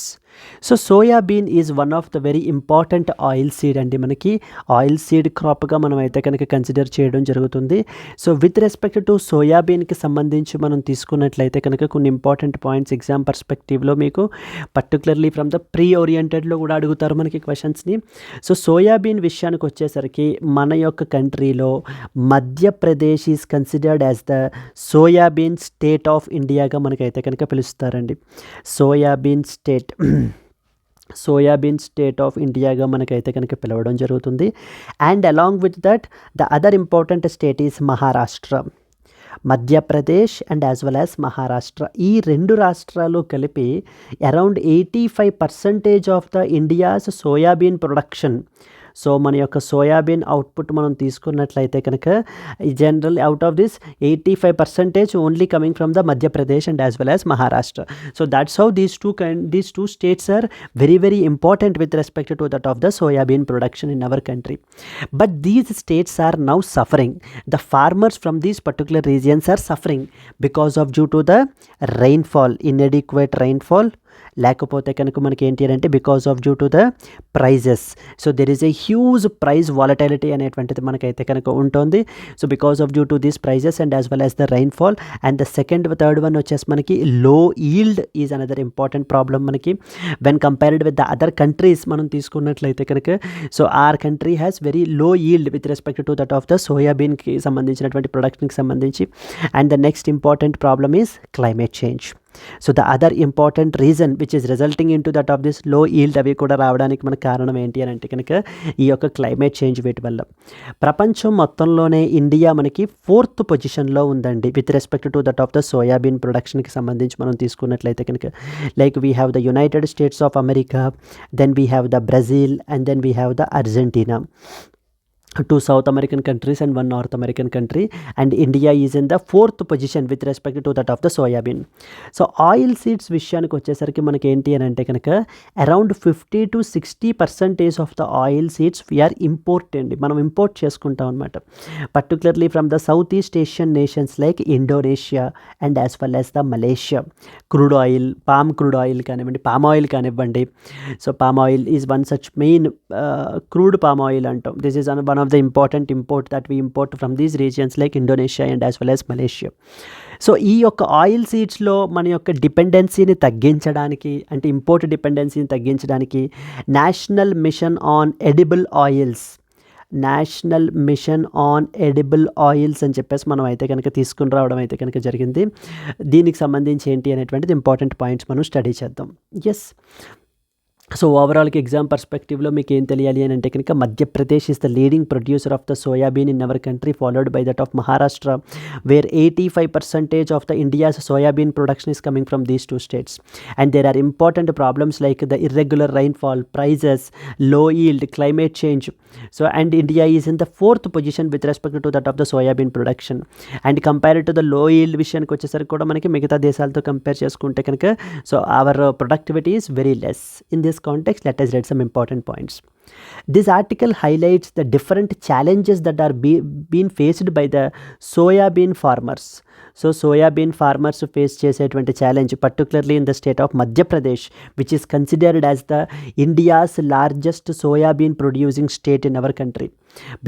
So soybean is one of the very important oil seed అండి. మనకి ఆయిల్ సీడ్ క్రాప్గా మనం అయితే కనుక కన్సిడర్ చేయడం జరుగుతుంది. సో విత్ రెస్పెక్ట్ టు సోయాబీన్కి సంబంధించి మనం తీసుకున్నట్లయితే కనుక కొన్ని ఇంపార్టెంట్ పాయింట్స్ ఎగ్జామ్ పర్స్పెక్టివ్లో మీకు పర్టికులర్లీ ఫ్రమ్ ద ప్రీ ఓరియంటెడ్లో కూడా అడుగుతారు మనకి క్వశ్చన్స్ని. సో సోయాబీన్ విషయానికి వచ్చేసరికి మన యొక్క కంట్రీలో Madhya Pradesh is considered as the soybean state of ఇండియాగా మనకైతే కనుక పిలుస్తారండి. సోయాబీన్ స్టేట్ ఆఫ్ ఇండియాగా మనకైతే కనుక పిలవడం జరుగుతుంది. And along with that the other important state is Maharashtra. Madhya Pradesh and as well as Maharashtra, ఈ రెండు రాష్ట్రాలు కలిపి around 85% of the India's soybean production. So మన యొక్క సోయాబీన్ అవుట్పుట్ మనం తీసుకున్నట్లయితే కనుక general out of this 85% only coming from the Madhya Pradesh and as well as Maharashtra. So that's how these two states are very very important with respect to that of the soybean production in our country. But these states are now suffering. The farmers from these particular regions are suffering because of due to the rainfall, inadequate rainfall, లేకపోతే కనుక మనకి ఏంటి అంటే because of due to the prices. So there is a huge price volatility అనేటువంటిది మనకైతే కనుక ఉంటుంది. So because of due to these prices and as well as the rainfall. And the third one వచ్చేసి మనకి low yield is another important problem మనకి when compared with the other countries మనం తీసుకున్నట్లయితే కనుక. So our country has very low yield with respect to that of the సోయాబీన్కి సంబంధించినటువంటి ప్రొడక్షన్కి సంబంధించి. And the next important problem is climate change. So the other important reason which is resulting in to that of this లో ఈల్డ్ అవి కూడా రావడానికి మనకు కారణం ఏంటి అని అంటే కనుక ఈ యొక్క క్లైమేట్ చేంజ్ వీటి వల్ల. ప్రపంచం మొత్తంలోనే ఇండియా మనకి 4th పొజిషన్లో ఉందండి with respect to that of the soybean ప్రొడక్షన్కి సంబంధించి మనం తీసుకున్నట్లయితే కనుక. Like we have the United States of America, then we have the Brazil and then we have the Argentina. 2 South American countries and 1 North American country, and India is in the 4th position with respect to that of the soybean. So oil seeds విషయానికి వచ్చేసరికి మనకి ఏంటి అని అంటే కనుక around 50 to 60% of the oil seeds we are import అండి, మనం ఇంపోర్ట్ చేసుకుంటాం అనమాట. Particularly from the South East Asian nations like Indonesia and as well as the Malaysia. Crude oil, crude oil కానివ్వండి, పామ్ ఆయిల్ కానివ్వండి. So palm oil is one such main crude palm oil అంటాం. This is one of the important import that we import from these regions like Indonesia and as well as Malaysia. So ఈ యొక్క ఆయిల్ సీడ్స్లో మన యొక్క డిపెండెన్సీని తగ్గించడానికి, అంటే ఇంపోర్ట్ డిపెండెన్సీని తగ్గించడానికి national mission on edible oils అని చెప్పేసి మనం అయితే కనుక తీసుకుని రావడం అయితే కనుక జరిగింది. దీనికి సంబంధించి ఏంటి అనేటువంటిది ఇంపార్టెంట్ పాయింట్స్ మనం స్టడీ చేద్దాం. ఎస్, సో ఓవరాల్కి ఎగ్జామ్ పర్స్పెక్టివ్లో మీకు ఏం తెలియాలి అని అంటే కనుక Madhya Pradesh is the leading producer of the soybean in our country, followed by that of Maharashtra, where 85% of the India's soybean production is coming from these two states. And there are important problems like the irregular rainfall, prices, low yield, climate change. So and India is in the 4th position with respect to that of the soybean production. And compared to the low yield విషయానికి వచ్చేసరికి కూడా మనకి మిగతా దేశాలతో కంపేర్ చేసుకుంటే కనుక so our productivity is very less. In this context, let us read some important points. This article highlights the different challenges that are being faced by the soybean farmers. So soybean farmers face చేసేటువంటి challenge particularly in the state of Madhya Pradesh, which is considered as the India's largest soybean producing state in our country,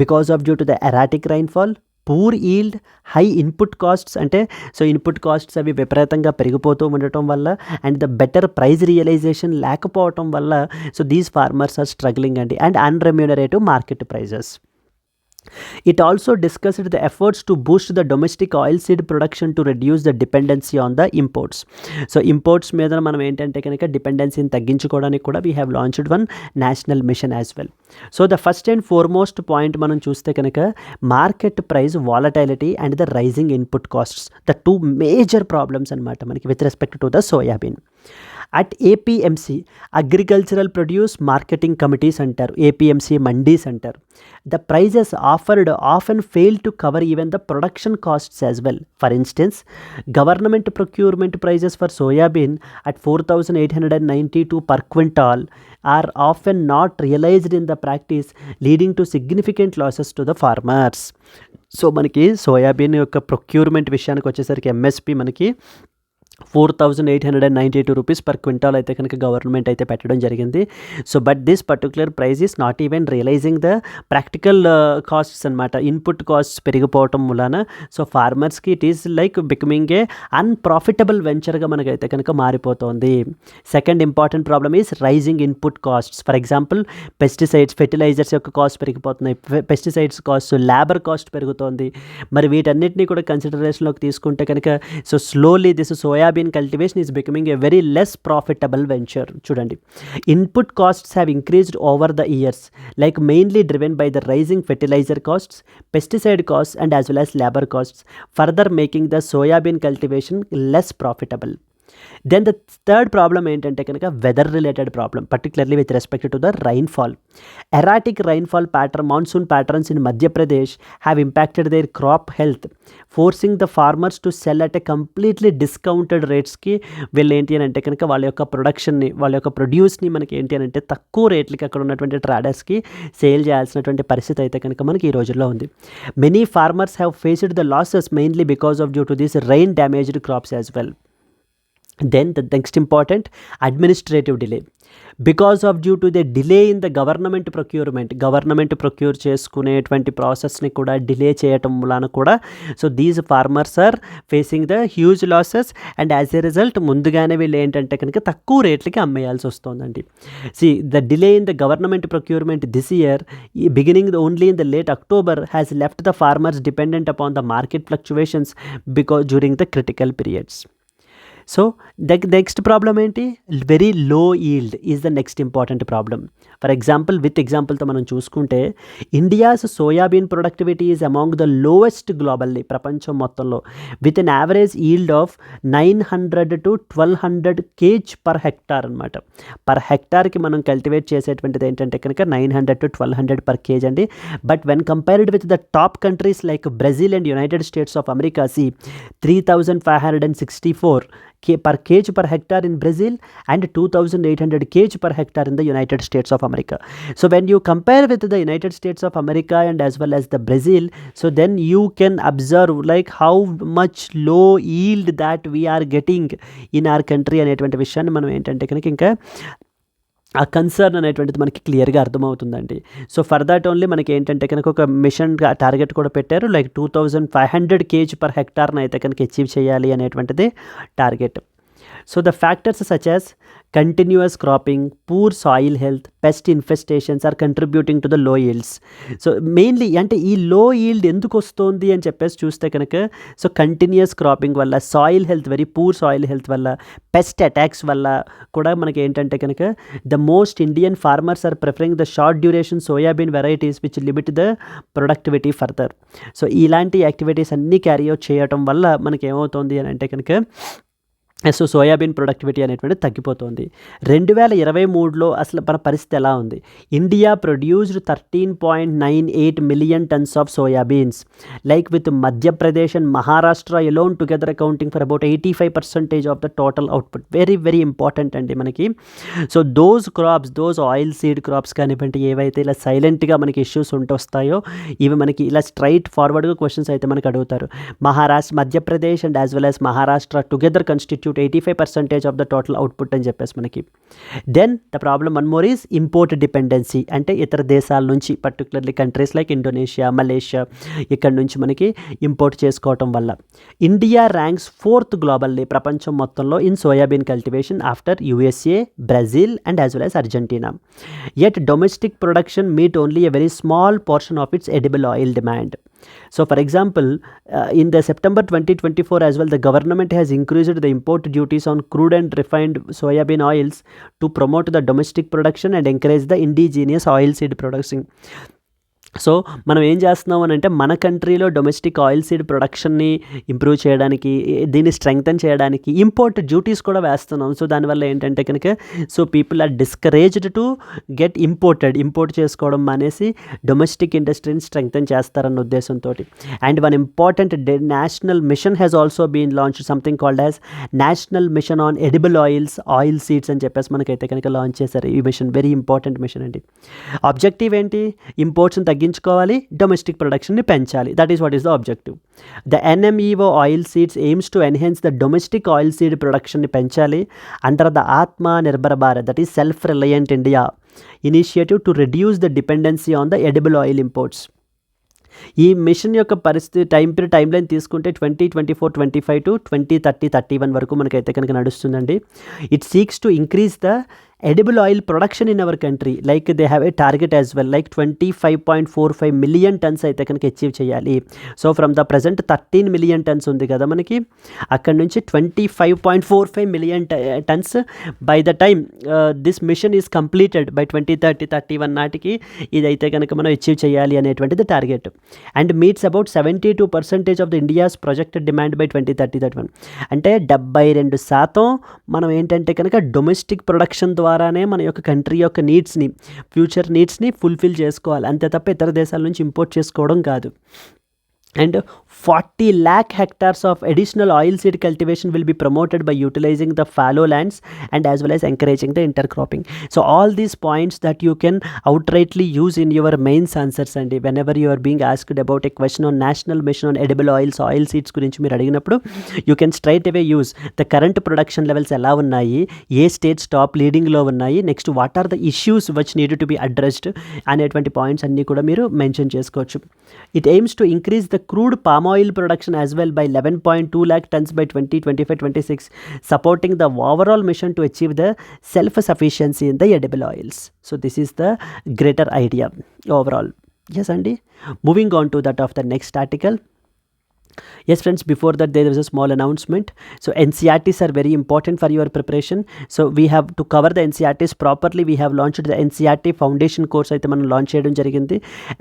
because of due to the erratic rainfall, poor yield, high input costs, అంటే సో ఇన్పుట్ కాస్ట్స్ అవి విపరీతంగా పెరిగిపోతూ ఉండటం వల్ల and the better price realisation లేకపోవటం వల్ల so these farmers are struggling అండి, and unremunerative market prices. It also discussed the efforts to boost the domestic oilseed production to reduce the dependency on the imports. So imports మీద మనం ఏంటంటే కనుక డిపెండెన్సీని తగ్గించుకోవడానికి కూడా we have launched one national mission as well. So the first and foremost point మనం చూస్తే కనుక market price volatility and the rising input costs, the two major problems అనమాట మనకి with respect to the soybean. At APMC, agricultural produce marketing committees అంటారు, ఏపీఎంసీ మండీస్ అంటారు. The prices offered often fail to cover even the production costs as well. For instance, government procurement prices for soybean at 4,892 per quintal are often not realized in the practice, leading to significant losses to the farmers. So మనకి సోయాబీన్ యొక్క ప్రొక్యూర్మెంట్ విషయానికి వచ్చేసరికి ఎంఎస్పి మనకి 4,892 రూపీస్ పర్ క్వింటాల్ అయితే కనుక గవర్నమెంట్ అయితే పెట్టడం జరిగింది. So but this particular price is not even realising the practical costs అనమాట, ఇన్పుట్ కాస్ట్స్ పెరిగిపోవటం మూలాన సో ఫార్మర్స్కి it is like becoming a unprofitable వెంచర్గా మనకైతే కనుక మారిపోతుంది. Second important problem is rising input costs. For example pesticides, fertilisers యొక్క కాస్ట్ పెరిగిపోతున్నాయి, పెస్టిసైడ్స్ కాస్ట్, లేబర్ కాస్ట్ పెరుగుతోంది. మరి వీటన్నిటిని కూడా కన్సిడరేషన్లోకి తీసుకుంటే కనుక so slowly this soybean cultivation is becoming a very less profitable venture. చూడండి, input costs have increased over the years, like mainly driven by the rising fertilizer costs, pesticide costs, and as well as labor costs, further making the soybean cultivation less profitable. Then the third problem ఏంటంటే కనుక weather related problem, particularly with respect to the rainfall. Erratic rainfall pattern, monsoon patterns in Madhya Pradesh have impacted there crop health, forcing the farmers to cell at a completely discounted రేట్స్కి. వీళ్ళు ఏంటి అని అంటే కనుక వాళ్ళ యొక్క ప్రొడక్షన్ని, వాళ్ళ యొక్క ప్రొడ్యూస్ని మనకి ఏంటి అని అంటే తక్కువ రేట్లకి అక్కడ ఉన్నటువంటి ట్రేడర్స్కి సేల్ చేయాల్సినటువంటి పరిస్థితి అయితే కనుక మనకి ఈ రోజుల్లో ఉంది. Many farmers have faced the losses mainly because of due to this rain damaged crops as well. Then the next important, administrative delay. Because of due to the delay in the government procurement, government procure చేసుకునేటువంటి ప్రాసెస్ని కూడా డిలే చేయటం వలన కూడా so these farmers are facing the huge losses, and as a result ముందుగానే వీళ్ళు ఏంటంటే కనుక తక్కువ రేట్లకి అమ్మేయాల్సి వస్తుందండి. See the delay in the government procurement this year beginning only in the late October has left the farmers dependent upon the market fluctuations because during the critical periods. So the next problem ఏంటి, very low yield is the next important problem. For example, విత్ ఎగ్జాంపుల్తో మనం చూసుకుంటే India's soybean productivity is among the lowest globally, ప్రపంచం మొత్తంలో, with an average yield of 900 to 1200 kg per hectare అనమాట. పర్ హెక్టార్కి మనం కల్టివేట్ చేసేటువంటిది ఏంటంటే కనుక 900 to 1200 per kg అండి. But when compared with the top countries like Brazil and United States of America, సి 3564 per kg per hectare in Brazil and 2800 kg per hectare in the United States of America. So when you compare with the United States of America and as well as the Brazil, so then you can observe like how much low yield that we are getting in our country అనేటువంటి విషయాన్ని మనం ఏంటంటే కనుక ఇంకా ఆ కన్సర్న్ అనేటువంటిది మనకి క్లియర్గా అర్థమవుతుందండి. సో ఫర్ దాట్ ఓన్లీ మనకి ఏంటంటే కనుక ఒక మిషన్ టార్గెట్ కూడా పెట్టారు, లైక్ 2500 kg per hectare అయితే కనుక అచీవ్ చేయాలి అనేటువంటిది target. So the factors such as continuous cropping, poor soil health, pest infestations are contributing to the low yields. So mainly అంటే ఈ లో ఈల్డ్ ఎందుకు వస్తుంది అని చెప్పేసి చూస్తే కనుక, సో కంటిన్యూస్ క్రాపింగ్ వల్ల, soil health, very poor soil health వల్ల, పెస్ట్ అటాక్స్ వల్ల కూడా మనకి ఏంటంటే కనుక the most Indian farmers are preferring the short duration soybean varieties which limit the productivity further. So ఇలాంటి యాక్టివిటీస్ అన్నీ క్యారీ అవుట్ చేయటం వల్ల మనకి ఏమవుతుంది అని అంటే కనుక సో సోయాబీన్ ప్రొడక్టివిటీ అనేటువంటిది తగ్గిపోతుంది. 2023లో అసలు మన పరిస్థితి ఎలా ఉంది? India produced 13.98 million tons of soybeans, like with Madhya Pradesh and Maharashtra alone together accounting for about 85% of the total output. Very very important అండి మనకి. So those crops, those oil seed crops కానివ్వండి, ఏవైతే ఇలా సైలెంట్గా మనకి ఇష్యూస్ వస్తాయో ఇవి మనకి ఇలా స్ట్రైట్ ఫార్వర్డ్గా క్వశ్చన్స్ అయితే మనకు అడుగుతారు. Madhya Pradesh and as well as Maharashtra together constitute 85% of the total output అని చెప్పేసి మనకి. Then the problem one more is import dependency. అంటే ఇతర దేశాల నుంచి, particularly countries like Indonesia, Malaysia, ఇక్కడ నుంచి మనకి ఇంపోర్ట్ చేసుకోవటం వల్ల ఇండియా ర్యాంక్స్ 4th గ్లోబల్లీ, ప్రపంచం మొత్తంలో in soybean cultivation after USA, Brazil and as well as Argentina. Yet domestic production meet only a very small portion of its edible oil demand. So for example, in the September 2024 as well, the government has increased the import duties on crude and refined soybean oils to promote the domestic production and encourage the indigenous oilseed production. So మనం ఏం చేస్తున్నాం అని అంటే మన కంట్రీలో డొమెస్టిక్ ఆయిల్ సీడ్ ప్రొడక్షన్ని ఇంప్రూవ్ చేయడానికి, దీన్ని స్ట్రెంగ్తన్ చేయడానికి ఇంపోర్ట్ డ్యూటీస్ కూడా వేస్తున్నాం. సో దానివల్ల ఏంటంటే కనుక so people are discouraged to get import చేసుకోవడం మానేసి డొమెస్టిక్ ఇండస్ట్రీని స్ట్రెంగ్తన్ చేస్తారన్న ఉద్దేశంతో. And one important national mission has also been launch, something called as national mission on edible oils, oil seeds అని చెప్పేసి మనకైతే కనుక లాంచ్ చేశారు. ఈ మిషన్ వెరీ ఇంపార్టెంట్ మిషన్ అండి. ఆబ్జెక్టివ్ ఏంటి? ఇంపోర్ట్స్ని తగ్గించుకోవాలి, డొమెస్టిక్ ప్రొడక్షన్ని పెంచాలి. That is what is the objective. The NMEO oil seeds aims to enhance the domestic oil seed ప్రొడక్షన్ని పెంచాలి అండర్ ద ఆత్మ nirbhar Bharat, that is self reliant India initiative to reduce the dependency on the edible oil imports. ఈ మిషన్ యొక్క పరిస్థితి టైం లైన్ తీసుకుంటే 2024-25 టు 2030-31 వరకు మనకైతే కనుక నడుస్తుందండి. It seeks to increase the edible oil production in our country, like they have a target as well, like 25.45 million tons అయితే కనుక అచీవ్ చేయాలి. So from the present 13 million tons ఉంది కదా మనకి, అక్కడ నుంచి 25.45 million tons by the time this mission is completed by 2030-31 నాటికి ఇదైతే కనుక మనం అచీవ్ చేయాలి అనేటువంటిది target. And meets about 72% of the India's projected demand by 2030-31. అంటే 72% మనం ఏంటంటే కనుక డొమెస్టిక్ ప్రొడక్షన్ ద్వారానే మన యొక్క కంట్రీ యొక్క నీడ్స్ని, ఫ్యూచర్ నీడ్స్ని ఫుల్ఫిల్ చేసుకోవాలి, అంతే తప్ప ఇతర దేశాల నుంచి ఇంపోర్ట్ చేసుకోవడం కాదు. And 40 lakh hectares of additional oil seed cultivation will be promoted by utilizing the fallow lands and as well as encouraging the intercropping. So all these points that you can outrightly use in your mains answers, and whenever you are being asked about a question on national mission on edible oils, oil seeds గురించి మీరు అడిగినప్పుడు you can straight away use the current production levels ఎలా ఉన్నాయి, ఏ స్టేట్స్ టాప్ లీడింగ్లో ఉన్నాయి, next what are the issues which need to be addressed అనేటువంటి పాయింట్స్ అన్నీ కూడా మీరు మెన్షన్ చేసుకోవచ్చు. It aims to increase the crude palm oil production as well by 11.2 lakh tons by 2025-26, supporting the overall mission to achieve the self-sufficiency in the edible oils. So this is the greater idea overall. Yes, Andy. Moving on to that of the next article. Yes friends, before that there is a small announcement. So NCERTs are very important for your preparation. So we have to cover the NCERTs properly. We have launched the NCERT foundation course అయితే మనం లాంచ్ చేయడం జరిగింది.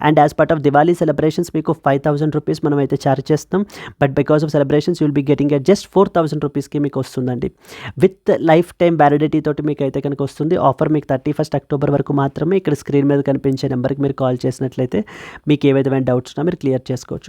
And as part of Diwali celebrations మీకు 5,000 రూపీస్ మనం అయితే ఛార్జ్ చేస్తాం. But because of celebrations you will be getting at just 4,000 రూపీస్కి మీకు వస్తుందండి. విత్ లైఫ్ టైం వ్యాలిడిటీ తోటి మీకు అయితే కనుక వస్తుంది. ఆఫర్ మీకు 31st అక్టోబర్ వరకు మాత్రమే. ఇక్కడ స్క్రీన్ మీద కనిపించే నెంబర్కి మీరు కాల్ చేసినట్లయితే మీకు ఏ విధమైన డౌట్స్ ఉన్నా మీరు క్లియర్ చేసుకోవచ్చు.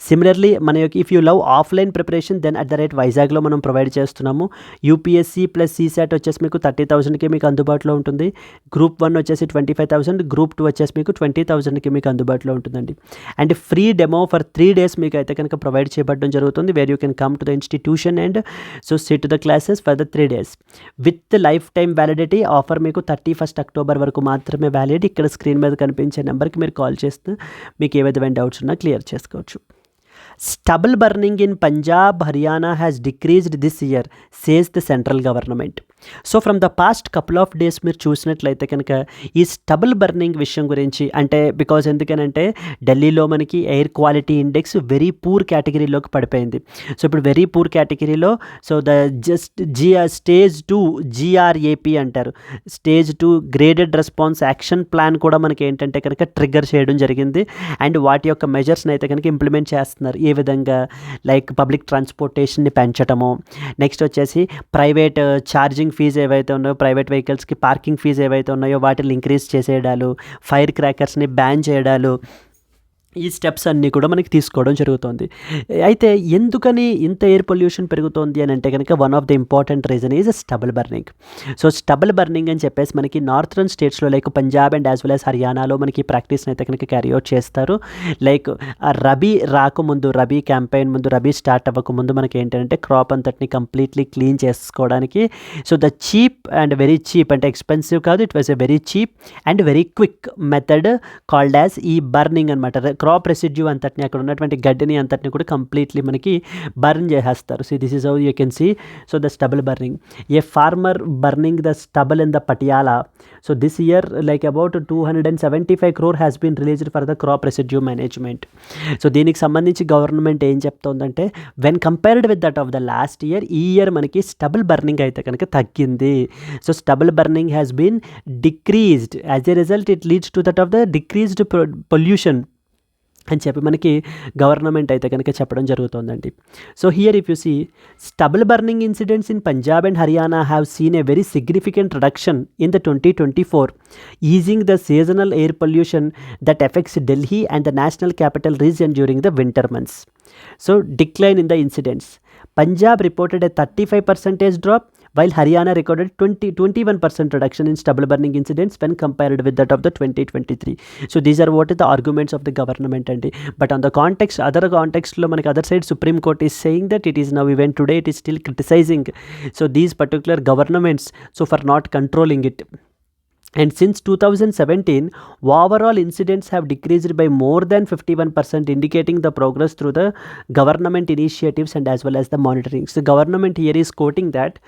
సిమిలర్లీ మన if you love offline preparation then at the rate వైజాగ్లో మనం ప్రొవైడ్ చేస్తున్నాము. UPSC ప్లస్ CSAT వచ్చేసి మీకు 30,000కి మీకు అందుబాటులో ఉంటుంది. గ్రూప్ 1 వచ్చేసి 25,000, గ్రూప్ 2 వచ్చేసి మీకు 20,000కి మీకు అందుబాటులో ఉంటుందండి. And free demo for 3 days మీకు అయితే కనుక ప్రొవైడ్ చేయబడడం జరుగుతుంది, wear you can come to the institution and so SIT to the classes for the 3 days with life time validity. Offer మీకు 31st అక్టోబర్ వరకు మాత్రమే వ్యాలిడ్. ఇక్కడ స్క్రీన్ మీద కనిపించే నెంబర్కి మీరు కాల్ చేస్తే మీకు ఏ విధమైన డౌట్స్ ఉన్నా క్లియర్ చేసుకోవచ్చు. Stubble burning in Punjab, Haryana has decreased this year, says the central government. So from the past couple of days మీరు చూసినట్లయితే కనుక ఈ స్టబుల్ బర్నింగ్ విషయం గురించి, అంటే బికాజ్ ఎందుకనంటే ఢిల్లీలో మనకి air quality index very poor కేటగిరీలోకి పడిపోయింది. సో ఇప్పుడు వెరీ పూర్ కేటగిరీలో సో ద స్టేజ్ 2 GRAP అంటారు, stage 2 graded response action plan కూడా మనకి ఏంటంటే కనుక ట్రిగ్గర్ చేయడం జరిగింది. అండ్ వాటి యొక్క మెజర్స్ని అయితే కనుక ఇంప్లిమెంట్ చేస్తున్నారు. ఏ విధంగా లైక్ పబ్లిక్ ట్రాన్స్పోర్టేషన్ని పెంచడము, నెక్స్ట్ వచ్చేసి ప్రైవేట్ ఛార్జింగ్ ఫీజు ఏవైతే ఉన్నాయో, ప్రైవేట్ వెహికల్స్కి పార్కింగ్ ఫీజు ఏవైతే ఉన్నాయో వాటిని ఇంక్రీజ్ చేసేయడాలు, ఫైర్ క్రాకర్స్ని బ్యాన్ చేయడాలు, ఈ స్టెప్స్ అన్నీ కూడా మనకి తీసుకోవడం జరుగుతుంది. అయితే ఎందుకని ఇంత ఎయిర్ పొల్యూషన్ పెరుగుతోంది అని అంటే కనుక one of the important reason is stubble burning. So stubble burning అని చెప్పేసి మనకి నార్థరన్ స్టేట్స్లో like Punjab and as well as హర్యానాలో మనకి ప్రాక్టీస్ని అయితే కనుక క్యారీ అవుట్ చేస్తారు. లైక్ రబీ రాకముందు, రబీ క్యాంపెయిన్ ముందు, రబీ స్టార్ట్ అవ్వకముందు మనకి ఏంటంటే క్రాప్ అంతటిని కంప్లీట్లీ క్లీన్ చేసుకోవడానికి so the cheap and very cheap, అంటే ఎక్స్పెన్సివ్ కాదు, it was a very cheap and very quick method called as ఈ బర్నింగ్ అనమాట. క్రాప్ రెసిడ్యూ అంతటిని, అక్కడ ఉన్నటువంటి గడ్డిని అంతటిని కూడా కంప్లీట్లీ మనకి బర్న్ చేసేస్తారు. So this is how you can see so the stubble burning. A farmer burning the stubble in the Patiala. So this year like about 275 crore has been released for the crop residue management. So దీనికి సంబంధించి గవర్నమెంట్ ఏం చెప్తోందంటే when compared with that of the last year, ఈ ఇయర్ మనకి స్టబుల్ బర్నింగ్ అయితే కనుక తగ్గింది. So stubble burning has been decreased, as a result it leads to that of the decreased pollution అని చెప్పి మనకి గవర్నమెంట్ అయితే కనుక చెప్పడం జరుగుతుందండి. So here if you see stubble burning incidents in Punjab and Haryana have seen a very significant reduction in the 2024, easing the seasonal air pollution that affects Delhi and the national capital region during the winter months. So decline in the incidents. Punjab reported a 35% drop, while Haryana recorded 21% reduction in stubble burning incidents when compared with that of the 2023. So these are what are the arguments of the government. And but on the context, other context lo manaki other side Supreme Court is saying that it is now even today it is still criticizing so these particular governments so for not controlling it. And since 2017, overall incidents have decreased by more than 51%, indicating the progress through the government initiatives and as well as the monitoring. So the government here is quoting that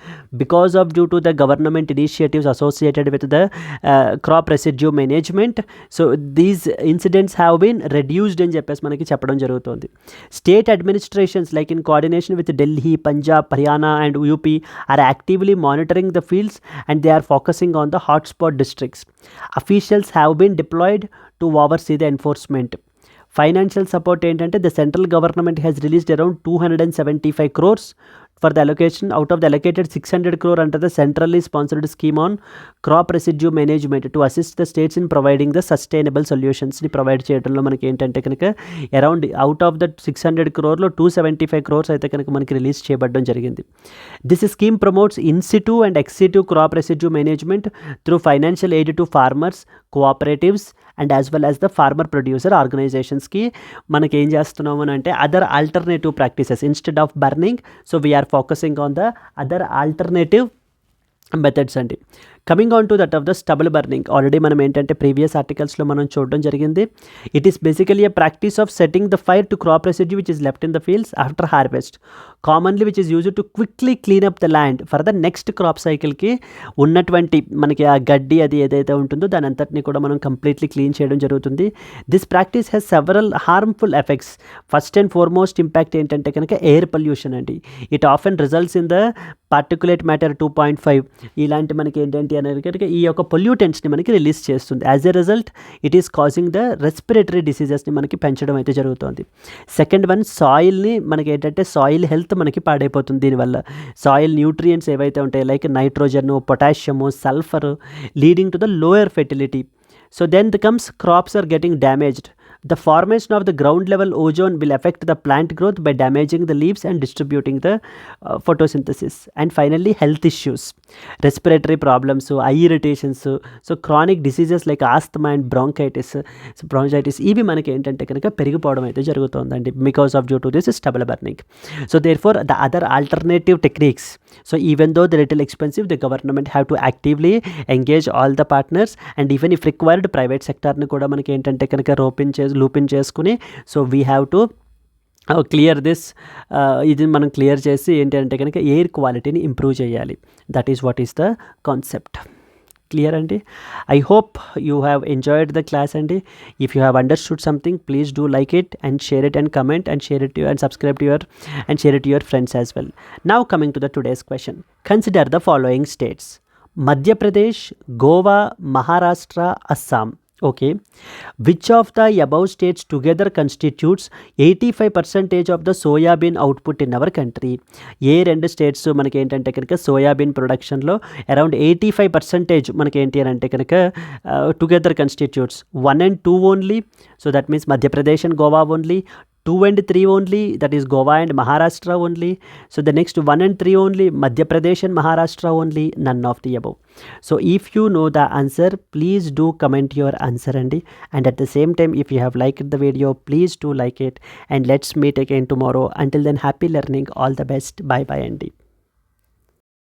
because of due to the government initiatives associated with the crop residue management, so these incidents have been reduced in చెప్పేసి మనకి చెప్పడం జరుగుతుంది. State administrations like in coordination with Delhi, Punjab, Haryana and UP are actively monitoring the fields and they are focusing on the hotspot districts. Officials have been deployed to oversee the enforcement. Financial support ఏంటంటే the central government has released around 275 crores for the allocation out of the allocated 600 crore under the centrally sponsored scheme on crop residue management to assist the states in providing the sustainable solutions ni provide చేయడంలో మనకి ఏంటంటే కనుక around out of that 600 crore 275 crores అయితే కనుక మనకి రిలీజ్ చేయబడడం జరిగింది. This scheme promotes in situ and ex situ crop residue management through financial aid to farmers, cooperatives and as well as the farmer producer ఆర్గనైజేషన్స్కి మనకి ఏం చేస్తున్నాము అని అంటే other alternative practices instead of burning so we are focusing on the other alternative methods అండి. Coming on to that of the stubble burning already మనం ఏంటంటే ప్రీవియస్ ఆర్టికల్స్లో మనం చూడడం జరిగింది. It is basically a practice of setting the fire to crop residue which is left in the fields after harvest, commonly which is used to quickly clean up the land for the next crop సైకిల్కి ఉన్నటువంటి మనకి ఆ గడ్డి అది ఏదైతే ఉంటుందో దాని అంతటిని కూడా మనం కంప్లీట్లీ క్లీన్ చేయడం జరుగుతుంది. This practice has several harmful effects. First and foremost impact ఏంటంటే కనుక ఎయిర్ పొల్యూషన్ అండి. It often results in the particulate matter 2.5 ఇలాంటి మనకి ఏంటంటే అనేది కనుక ఈ యొక్క పొల్యూటెంట్స్ని మనకి రిలీజ్ చేస్తుంది. As a result it is causing the respiratory డిసీజెస్ని మనకి పెంచడం అయితే జరుగుతుంది. సెకండ్ వన్ సాయిల్ని మనకి ఏంటంటే సాయిల్ హెల్త్ మనకి పాడైపోతుంది దీనివల్ల. సాయిల్ న్యూట్రియంట్స్ ఏవైతే ఉంటాయి like nitrogen, potassium, sulphur leading to the lower fertility. So then the comes crops are getting damaged. The formation of the ground level ozone will affect the plant growth by damaging the leaves and distributing the photosynthesis. And finally health issues, respiratory problems, eye irritations, so chronic diseases like asthma and bronchitis ఇవి మనకి ఏంటంటే కనుక పెరిగిపోవడం అయితే జరుగుతుందండి because of due to this stubble burning. So therefore the other alternative techniques, so even though they're little expensive, the government have to actively engage all the partners and even if required private sector ని కూడా మనకి ఏంటంటే కనుక లూప్ ఇన్ చేసుకుని so we have to clear this. ఇది మనం క్లియర్ చేసి ఏంటి అంటే కనుక ఎయిర్ క్వాలిటీని ఇంప్రూవ్ చేయాలి. That is what is the concept. Clear అండి. I hope you have enjoyed the class అండి. If you have understood something please do like it and share it and comment and share it and subscribe to your and share it to your friends as well. Now coming to the today's question. Consider the following states: Madhya Pradesh, Goa, Maharashtra, Assam. Okay, which of the above states together constitutes 85% of the soybean output in our country? ఏ రెండు స్టేట్స్ మనకి ఏంటంటే కనుక సోయాబీన్ ప్రొడక్షన్లో అరౌండ్ 85% మనకి ఏంటి అని అంటే కనుక together constitutes 1 and 2 only. So that means Madhya Pradesh and Goa only. 2 and 3 only, that is Goa and Maharashtra only. So the next 1 and 3 only, Madhya Pradesh and Maharashtra only, none of the above. So if you know the answer, please do comment your answer Andy. And at the same time, if you have liked the video, please do like it, and let's meet again tomorrow. Until then, happy learning, all the best, bye bye Andy.